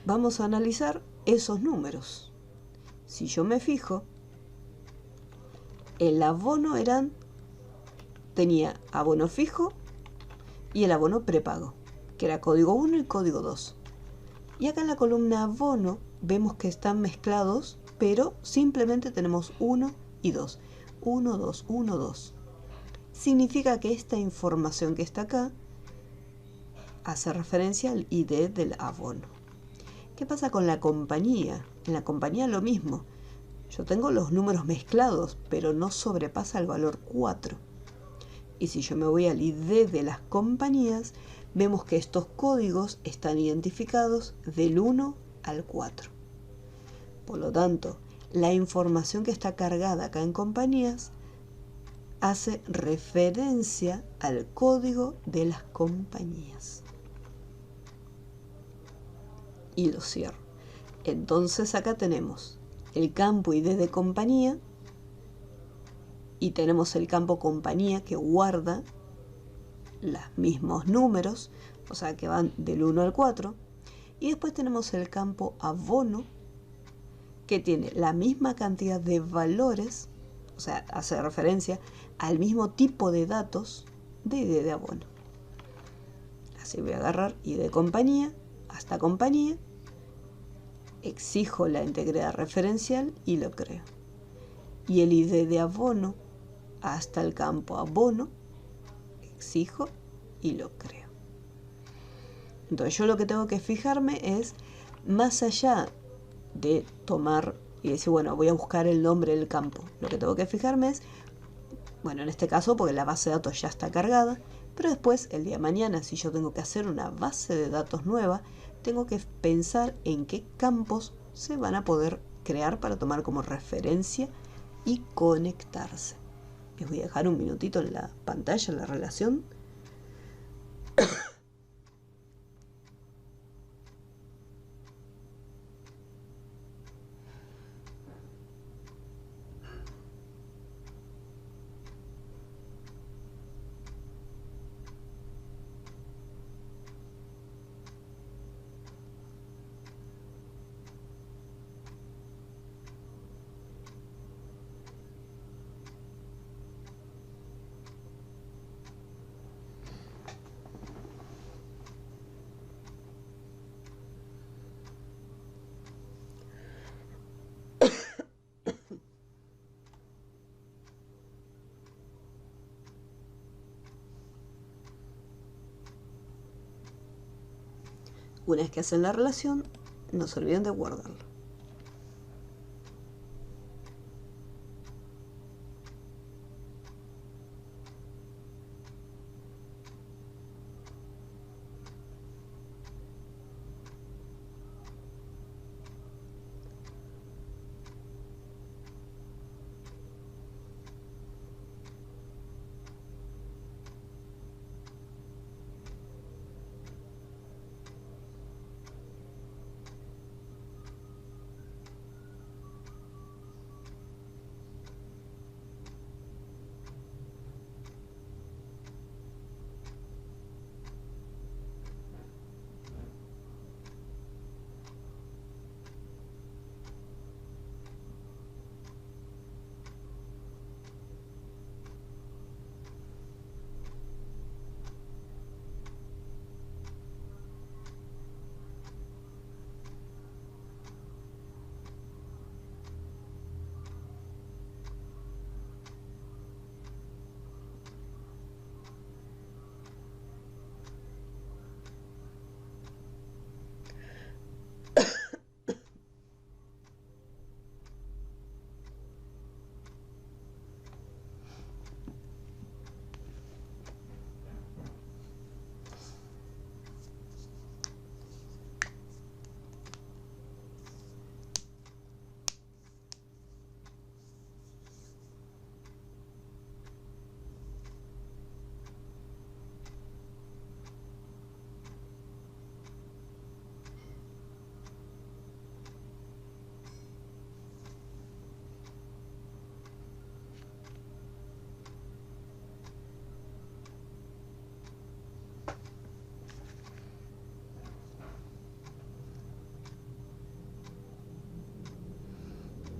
Vamos a analizar esos números. Si yo me fijo, el abono tenía abono fijo y el abono prepago, que era código 1 y código 2. Y acá en la columna abono vemos que están mezclados, pero simplemente tenemos 1 y 2. 1, 2, 1, 2. Significa que esta información que está acá hace referencia al ID del abono. ¿Qué pasa con la compañía? En la compañía lo mismo. Yo tengo los números mezclados, pero no sobrepasa el valor 4. Y si yo me voy al ID de las compañías, vemos que estos códigos están identificados del 1 al 4. Por lo tanto, la información que está cargada acá en compañías hace referencia al código de las compañías. Y lo cierro. Entonces acá tenemos el campo ID de compañía y tenemos el campo compañía que guarda los mismos números, o sea que van del 1 al 4, y después tenemos el campo abono que tiene la misma cantidad de valores, o sea, hace referencia al mismo tipo de datos de ID de abono. Así voy a agarrar ID de compañía hasta compañía, exijo la integridad referencial y lo creo. Y el ID de abono hasta el campo abono, exijo y lo creo. Entonces yo lo que tengo que fijarme es, más allá de tomar y decir, bueno, voy a buscar el nombre del campo, lo que tengo que fijarme es, bueno, en este caso porque la base de datos ya está cargada, pero después, el día de mañana, si yo tengo que hacer una base de datos nueva, tengo que pensar en qué campos se van a poder crear para tomar como referencia y conectarse. Les voy a dejar un minutito en la pantalla la relación. Una vez que hacen la relación, no se olviden de guardarlo.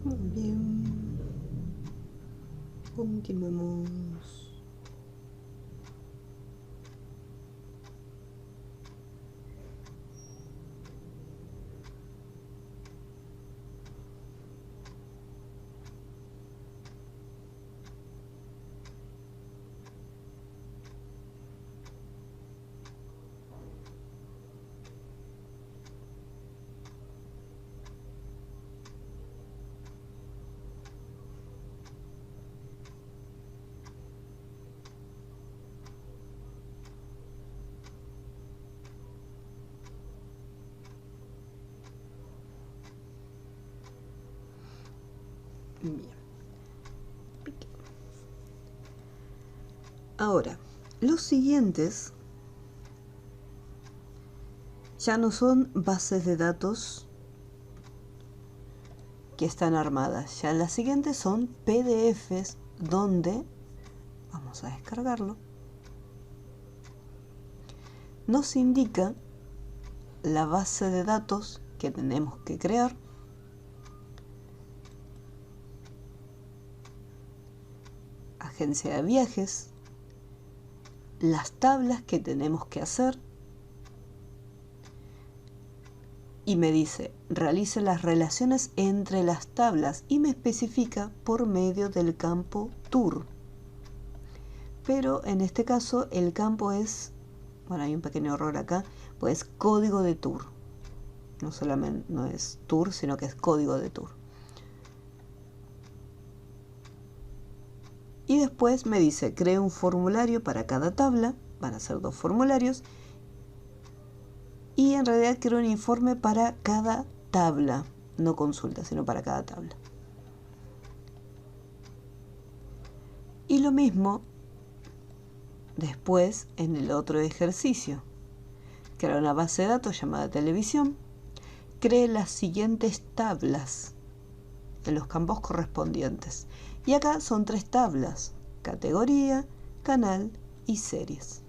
Muy bien. Continuemos. Bien. Ahora, los siguientes ya no son bases de datos que están armadas. Ya las siguientes son PDFs donde, vamos a descargarlo, nos indica la base de datos que tenemos que crear, agencia de viajes, las tablas que tenemos que hacer, y me dice, realice las relaciones entre las tablas y me especifica por medio del campo tour. Pero en este caso el campo es, bueno, hay un pequeño error acá, pues código de tour. No solamente no es tour, sino que es código de tour. Y después me dice, cree un formulario para cada tabla, van a ser 2 formularios, y en realidad creo un informe para cada tabla, no consulta, sino para cada tabla. Y lo mismo después en el otro ejercicio. Crea una base de datos llamada televisión, cree las siguientes tablas en los campos correspondientes. Y acá son 3 tablas, categoría, canal y series.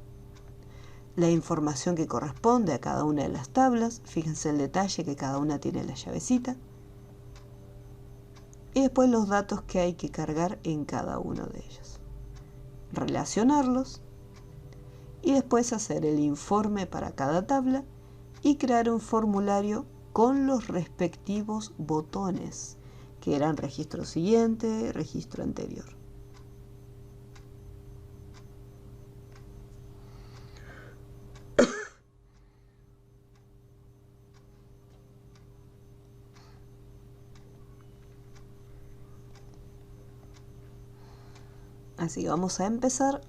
La información que corresponde a cada una de las tablas, fíjense el detalle que cada una tiene la llavecita, y después los datos que hay que cargar en cada uno de ellos. Relacionarlos y después hacer el informe para cada tabla y crear un formulario con los respectivos botones, que eran registro siguiente, registro anterior. Así que vamos a empezar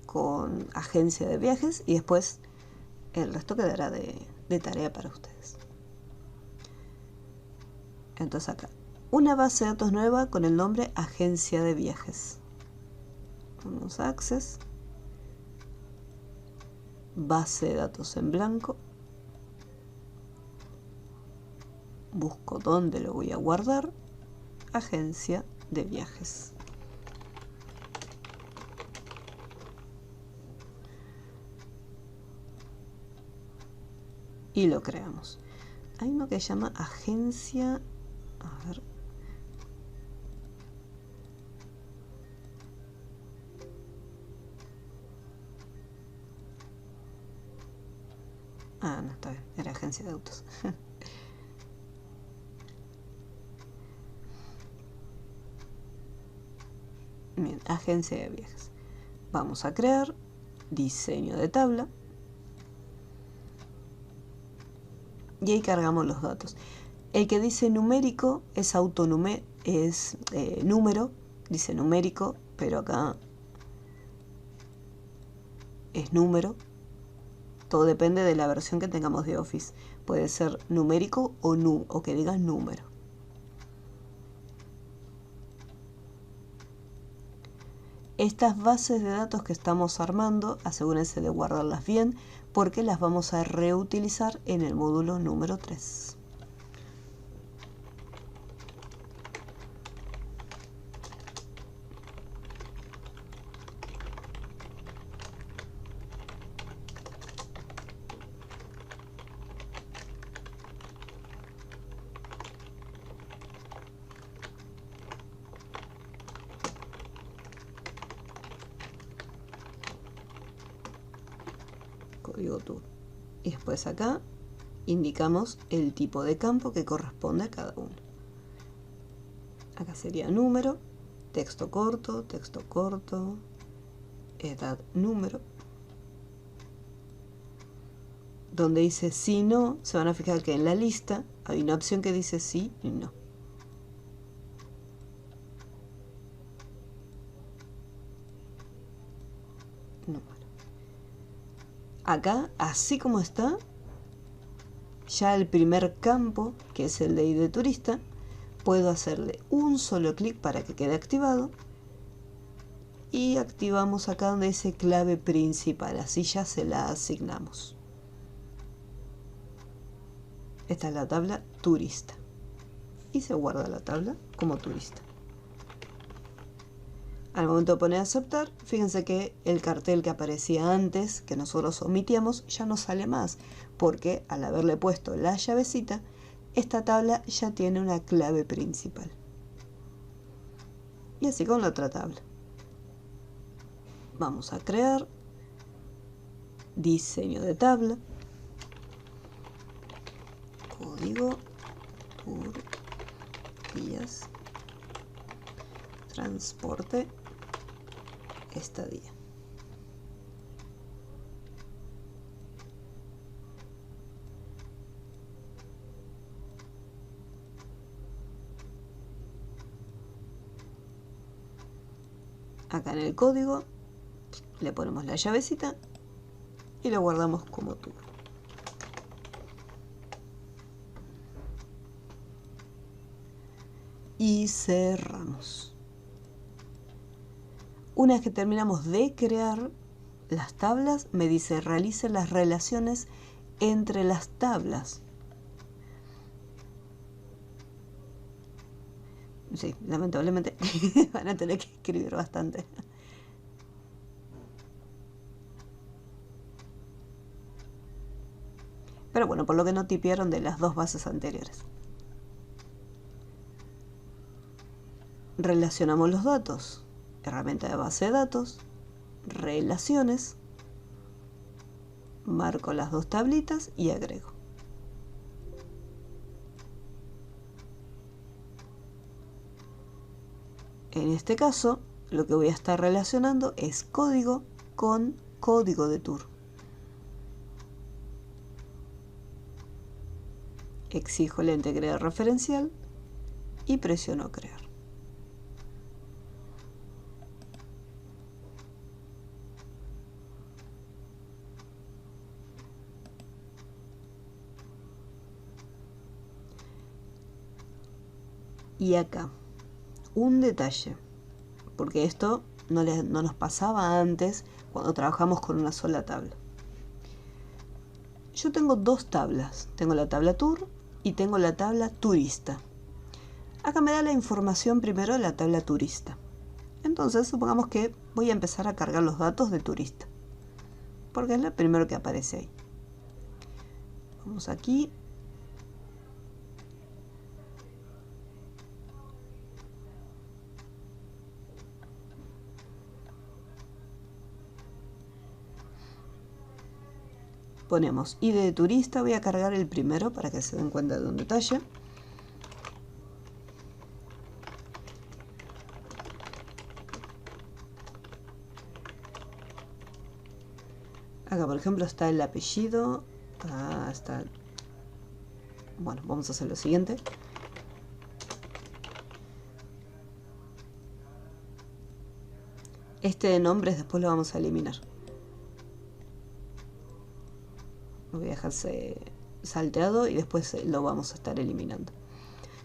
con agencia de viajes y después el resto quedará de tarea para ustedes. Entonces acá, una base de datos nueva con el nombre agencia de viajes. Vamos a Access, base de datos en blanco, busco dónde lo voy a guardar, agencia de viajes. Y lo creamos. Hay uno que se llama agencia, a ver, no, está bien, era agencia de autos. Bien, agencia de viajes. Vamos a crear diseño de tabla y ahí cargamos los datos. El que dice numérico es número, dice numérico, pero acá es número. Todo depende de la versión que tengamos de Office. Puede ser numérico o que diga número. Estas bases de datos que estamos armando, asegúrense de guardarlas bien porque las vamos a reutilizar en el módulo número 3. Código tour. Y después acá indicamos el tipo de campo que corresponde a cada uno. Acá sería número, texto corto, edad, número. Donde dice sí, no, se van a fijar que en la lista hay una opción que dice sí y no. Número. Acá, así como está, ya el primer campo, que es el de ID turista, puedo hacerle un solo clic para que quede activado y activamos acá donde dice clave principal, así ya se la asignamos. Esta es la tabla turista y se guarda la tabla como turista. Al momento de poner aceptar, fíjense que el cartel que aparecía antes, que nosotros omitíamos, ya no sale más, porque al haberle puesto la llavecita, esta tabla ya tiene una clave principal. Y así con la otra tabla. Vamos a crear diseño de tabla, código, tour, días, transporte, estadía. Acá en el código le ponemos la llavecita y lo guardamos como tour. Y cerramos. Una vez que terminamos de crear las tablas, me dice realice las relaciones entre las tablas. Sí, lamentablemente van a tener que escribir bastante. Pero bueno, por lo que no tipearon de las dos bases anteriores. Relacionamos los datos. Herramienta de base de datos. Relaciones. Marco las dos tablitas y agrego. En este caso, lo que voy a estar relacionando es código con código de tour. Exijo la integridad referencial y presiono crear. Y acá, un detalle, porque esto no nos pasaba antes cuando trabajamos con una sola tabla. Yo tengo dos tablas, tengo la tabla Tour y tengo la tabla Turista. Acá me da la información primero de la tabla Turista. Entonces supongamos que voy a empezar a cargar los datos de Turista, porque es lo primero que aparece ahí. Vamos aquí. Ponemos ID de turista, voy a cargar el primero para que se den cuenta de un detalle. Acá por ejemplo está el apellido. Está. Bueno, vamos a hacer lo siguiente. Este de nombres después lo vamos a eliminar. Voy a dejarse salteado y después lo vamos a estar eliminando.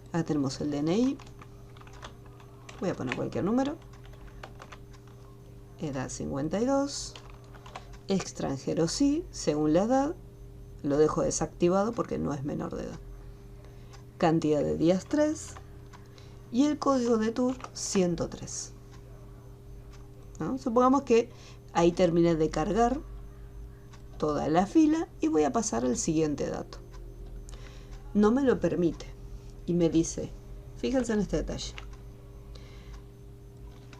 Acá tenemos el DNI. Voy a poner cualquier número. Edad 52. Extranjero sí, según la edad. Lo dejo desactivado porque no es menor de edad. Cantidad de días 3. Y el código de tour 103. ¿No? Supongamos que ahí terminé de cargar toda la fila y voy a pasar al siguiente dato. No me lo permite y me dice, fíjense en este detalle,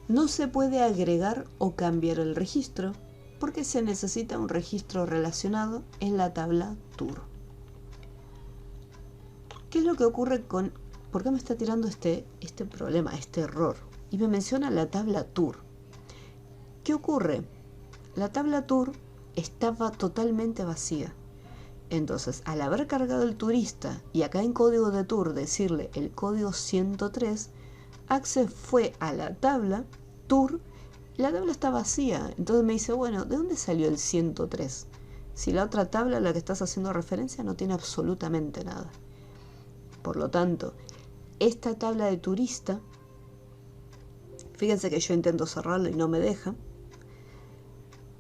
no se puede agregar o cambiar el registro porque se necesita un registro relacionado en la tabla Tour. ¿Qué es lo que ocurre con... ¿Por qué me está tirando este problema, este error? Y me menciona la tabla Tour. ¿Qué ocurre? La tabla Tour estaba totalmente vacía. Entonces, al haber cargado el turista y acá en código de tour decirle el código 103, Access fue a la tabla Tour, la tabla está vacía. Entonces me dice, bueno, ¿de dónde salió el 103? Si la otra tabla a la que estás haciendo referencia no tiene absolutamente nada. Por lo tanto, esta tabla de turista, fíjense que yo intento cerrarlo y no me deja.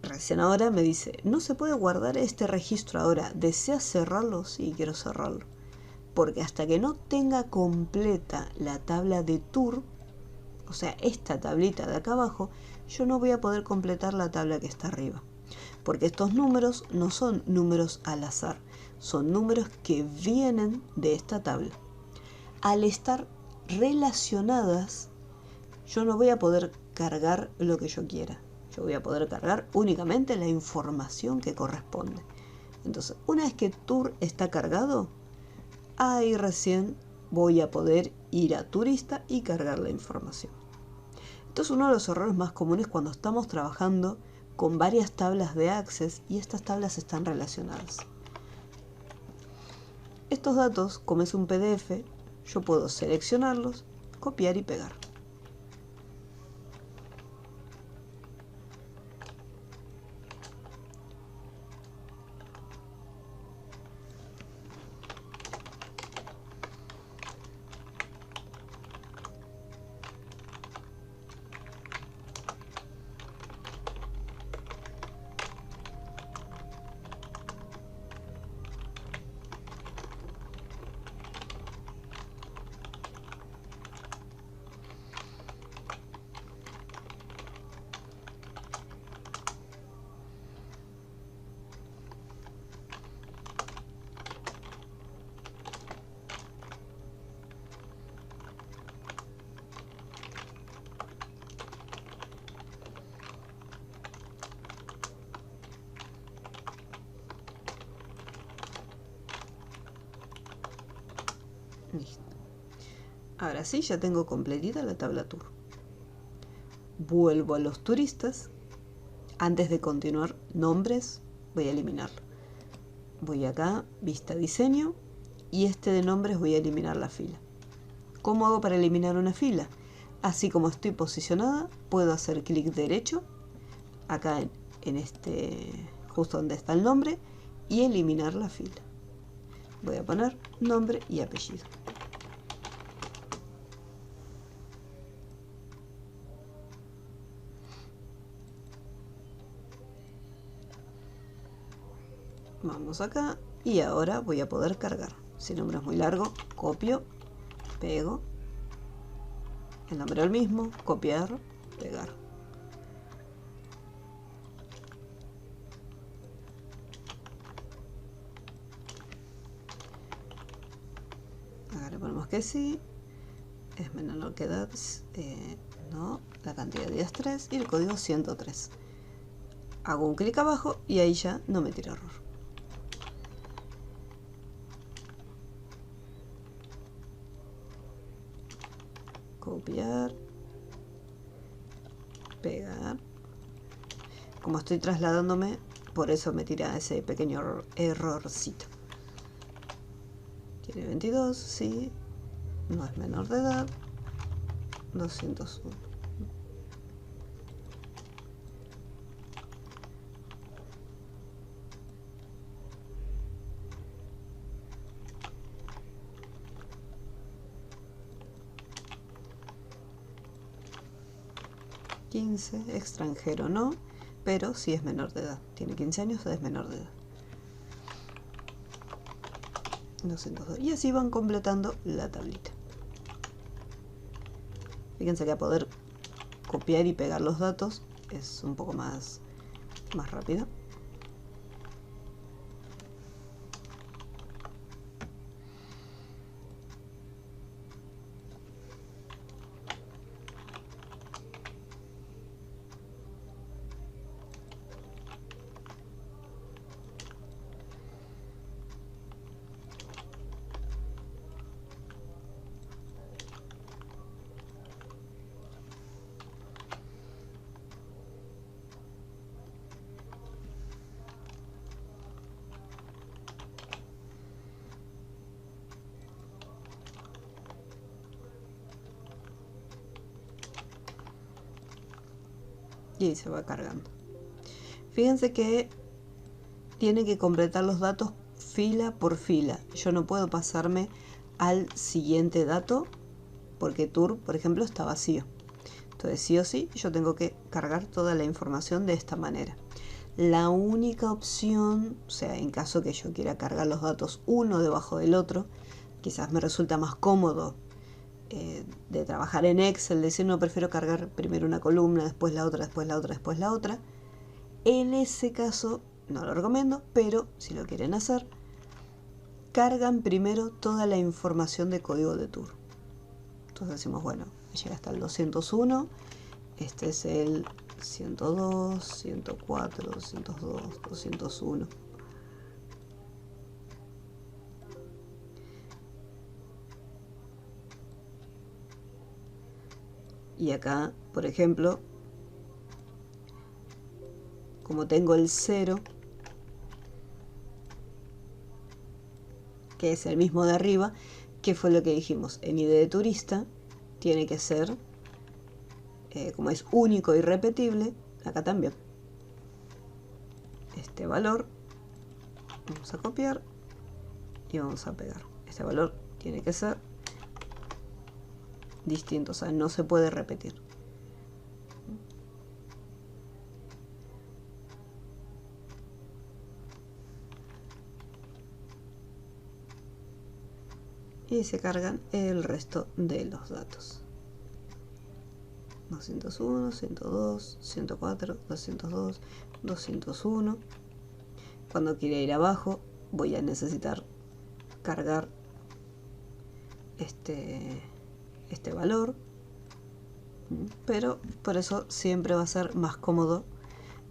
Recién ahora me dice, no se puede guardar este registro ahora. ¿Deseas cerrarlo? Sí, quiero cerrarlo. Porque hasta que no tenga completa la tabla de tour, o sea, esta tablita de acá abajo, yo no voy a poder completar la tabla que está arriba. Porque estos números no son números al azar, son números que vienen de esta tabla. Al estar relacionadas, yo no voy a poder cargar lo que yo quiera. Yo voy a poder cargar únicamente la información que corresponde. Entonces, una vez que Tour está cargado, ahí recién voy a poder ir a Turista y cargar la información. Entonces, uno de los errores más comunes cuando estamos trabajando con varias tablas de Access y estas tablas están relacionadas. Estos datos, como es un PDF, yo puedo seleccionarlos, copiar y pegar. Listo. Ahora sí, ya tengo completita la tabla Tour. Vuelvo a los turistas. Antes de continuar, nombres, voy a eliminarlo. Voy acá, vista diseño, y este de nombres voy a eliminar la fila. ¿Cómo hago para eliminar una fila? Así como estoy posicionada, puedo hacer clic derecho, acá en este, justo donde está el nombre, y eliminar la fila. Voy a poner nombre y apellido. Vamos acá y ahora voy a poder cargar. Si el número es muy largo, copio, pego. El número es el mismo, copiar, pegar. Acá le ponemos que sí. Es menor que edad, no, la cantidad de días 3 y el código 103. Hago un clic abajo y ahí ya no me tira error. Copiar, pegar. Como estoy trasladándome, por eso me tira ese pequeño errorcito. Tiene 22, sí. No es menor de edad. 201. Extranjero no, pero sí es menor de edad. Tiene 15 años, es menor de edad. 202. Y así van completando la tablita. Fíjense que a poder copiar y pegar los datos es un poco más rápido. Y ahí se va cargando. Fíjense que tiene que completar los datos fila por fila. Yo no puedo pasarme al siguiente dato porque Tour, por ejemplo, está vacío. Entonces sí o sí yo tengo que cargar toda la información de esta manera. La única opción, o sea, en caso que yo quiera cargar los datos uno debajo del otro, quizás me resulta más cómodo de trabajar en Excel, decir no, prefiero cargar primero una columna, después la otra, después la otra, después la otra. En ese caso no lo recomiendo, pero si lo quieren hacer, cargan primero toda la información de código de Tour. Entonces decimos, bueno, llega hasta el 201, este es el 102, 104, 202, 201. Y acá, por ejemplo, como tengo el 0, que es el mismo de arriba, que fue lo que dijimos, en ID de turista tiene que ser, como es único y repetible, acá también. Este valor, vamos a copiar y vamos a pegar. Este valor tiene que ser distinto, o sea, no se puede repetir. Y se cargan el resto de los datos. 201, 102, 104, 202, 201. Cuando quiera ir abajo voy a necesitar cargar este valor, pero por eso siempre va a ser más cómodo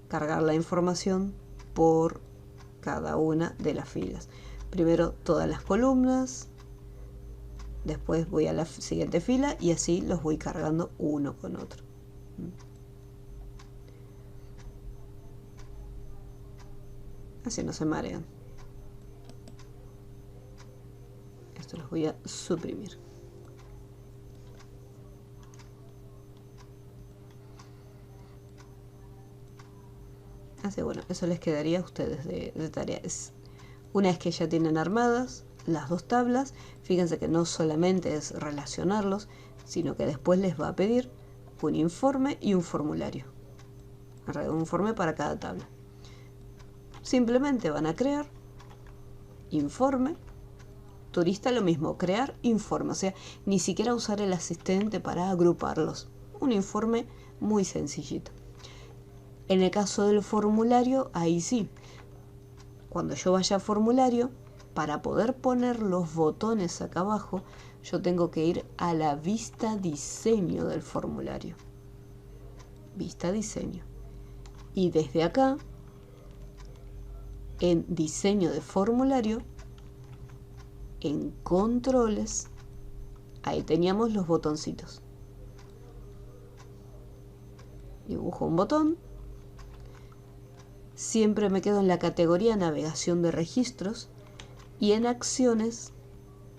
cargar la información por cada una de las filas. Primero todas las columnas, después voy a la siguiente fila y así los voy cargando uno con otro. Así no se marean. Esto los voy a suprimir. Así, bueno, eso les quedaría a ustedes de tareas. Una vez que ya tienen armadas las dos tablas, fíjense que no solamente es relacionarlos, sino que después les va a pedir un informe y un formulario. Un informe para cada tabla. Simplemente van a crear informe. Turista lo mismo, crear informe, o sea, ni siquiera usar el asistente para agruparlos. Un informe muy sencillito. En el caso del formulario, ahí sí. Cuando yo vaya a formulario, para poder poner los botones acá abajo, yo tengo que ir a la vista diseño del formulario. Vista diseño. Y desde acá, en diseño de formulario, en controles, ahí teníamos los botoncitos. Dibujo un botón. Siempre me quedo en la categoría navegación de registros y en acciones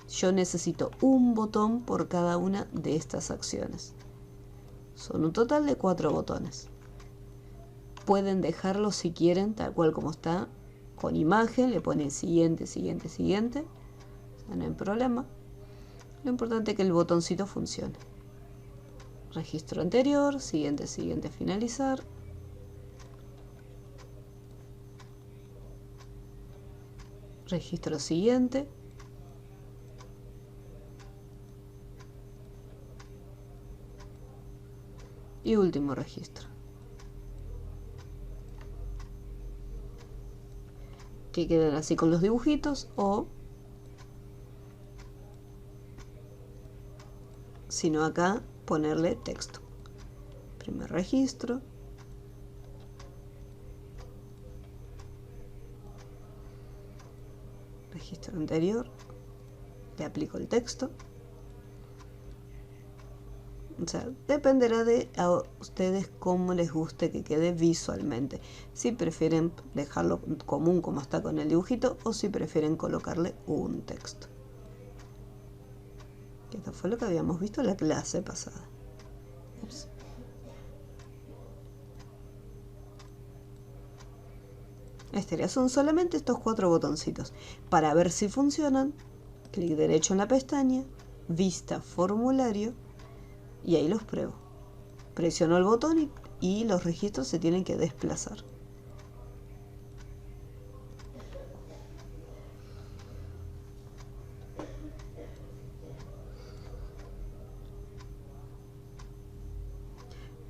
yo necesito un botón por cada una de estas acciones. Son un total de 4 botones. Pueden dejarlo si quieren tal cual como está, con imagen, le ponen siguiente, siguiente, siguiente, o sea, no hay problema. Lo importante es que el botoncito funcione. Registro anterior, siguiente, siguiente, finalizar. Registro siguiente. Y último registro. Que queden así con los dibujitos o, si no acá, ponerle texto. Primer registro. Registro anterior, le aplico el texto. O sea, dependerá de a ustedes cómo les guste que quede visualmente. Si prefieren dejarlo común como está con el dibujito o si prefieren colocarle un texto. Esto fue lo que habíamos visto en la clase pasada. Ups. Son solamente estos 4 botoncitos. Para ver si funcionan, clic derecho en la pestaña, vista formulario, y ahí los pruebo. Presiono el botón y los registros se tienen que desplazar.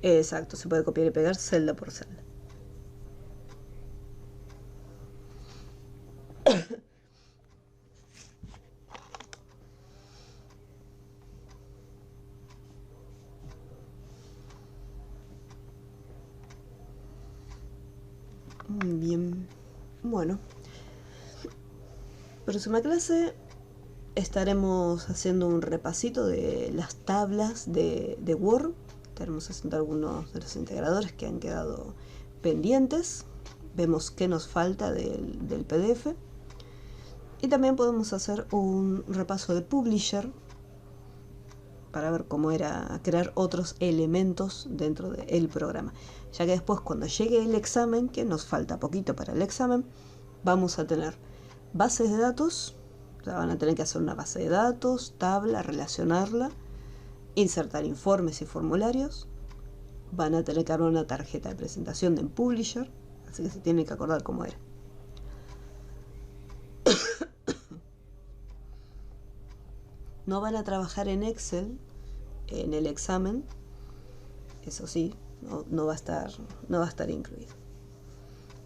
Exacto, se puede copiar y pegar celda por celda. Bien, bueno, próxima clase estaremos haciendo un repasito de las tablas de Word. Estaremos haciendo algunos de los integradores que han quedado pendientes. Vemos qué nos falta del PDF. Y también podemos hacer un repaso de Publisher para ver cómo era crear otros elementos dentro del programa. Ya que después cuando llegue el examen, que nos falta poquito para el examen, vamos a tener bases de datos, o sea, van a tener que hacer una base de datos, tabla, relacionarla, insertar informes y formularios, van a tener que armar una tarjeta de presentación de Publisher, así que se tienen que acordar cómo era. No van a trabajar en Excel en el examen, eso sí, no va a estar incluido.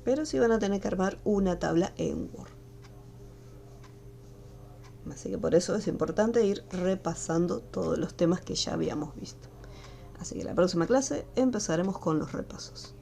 Pero sí van a tener que armar una tabla en Word. Así que por eso es importante ir repasando todos los temas que ya habíamos visto. Así que la próxima clase empezaremos con los repasos.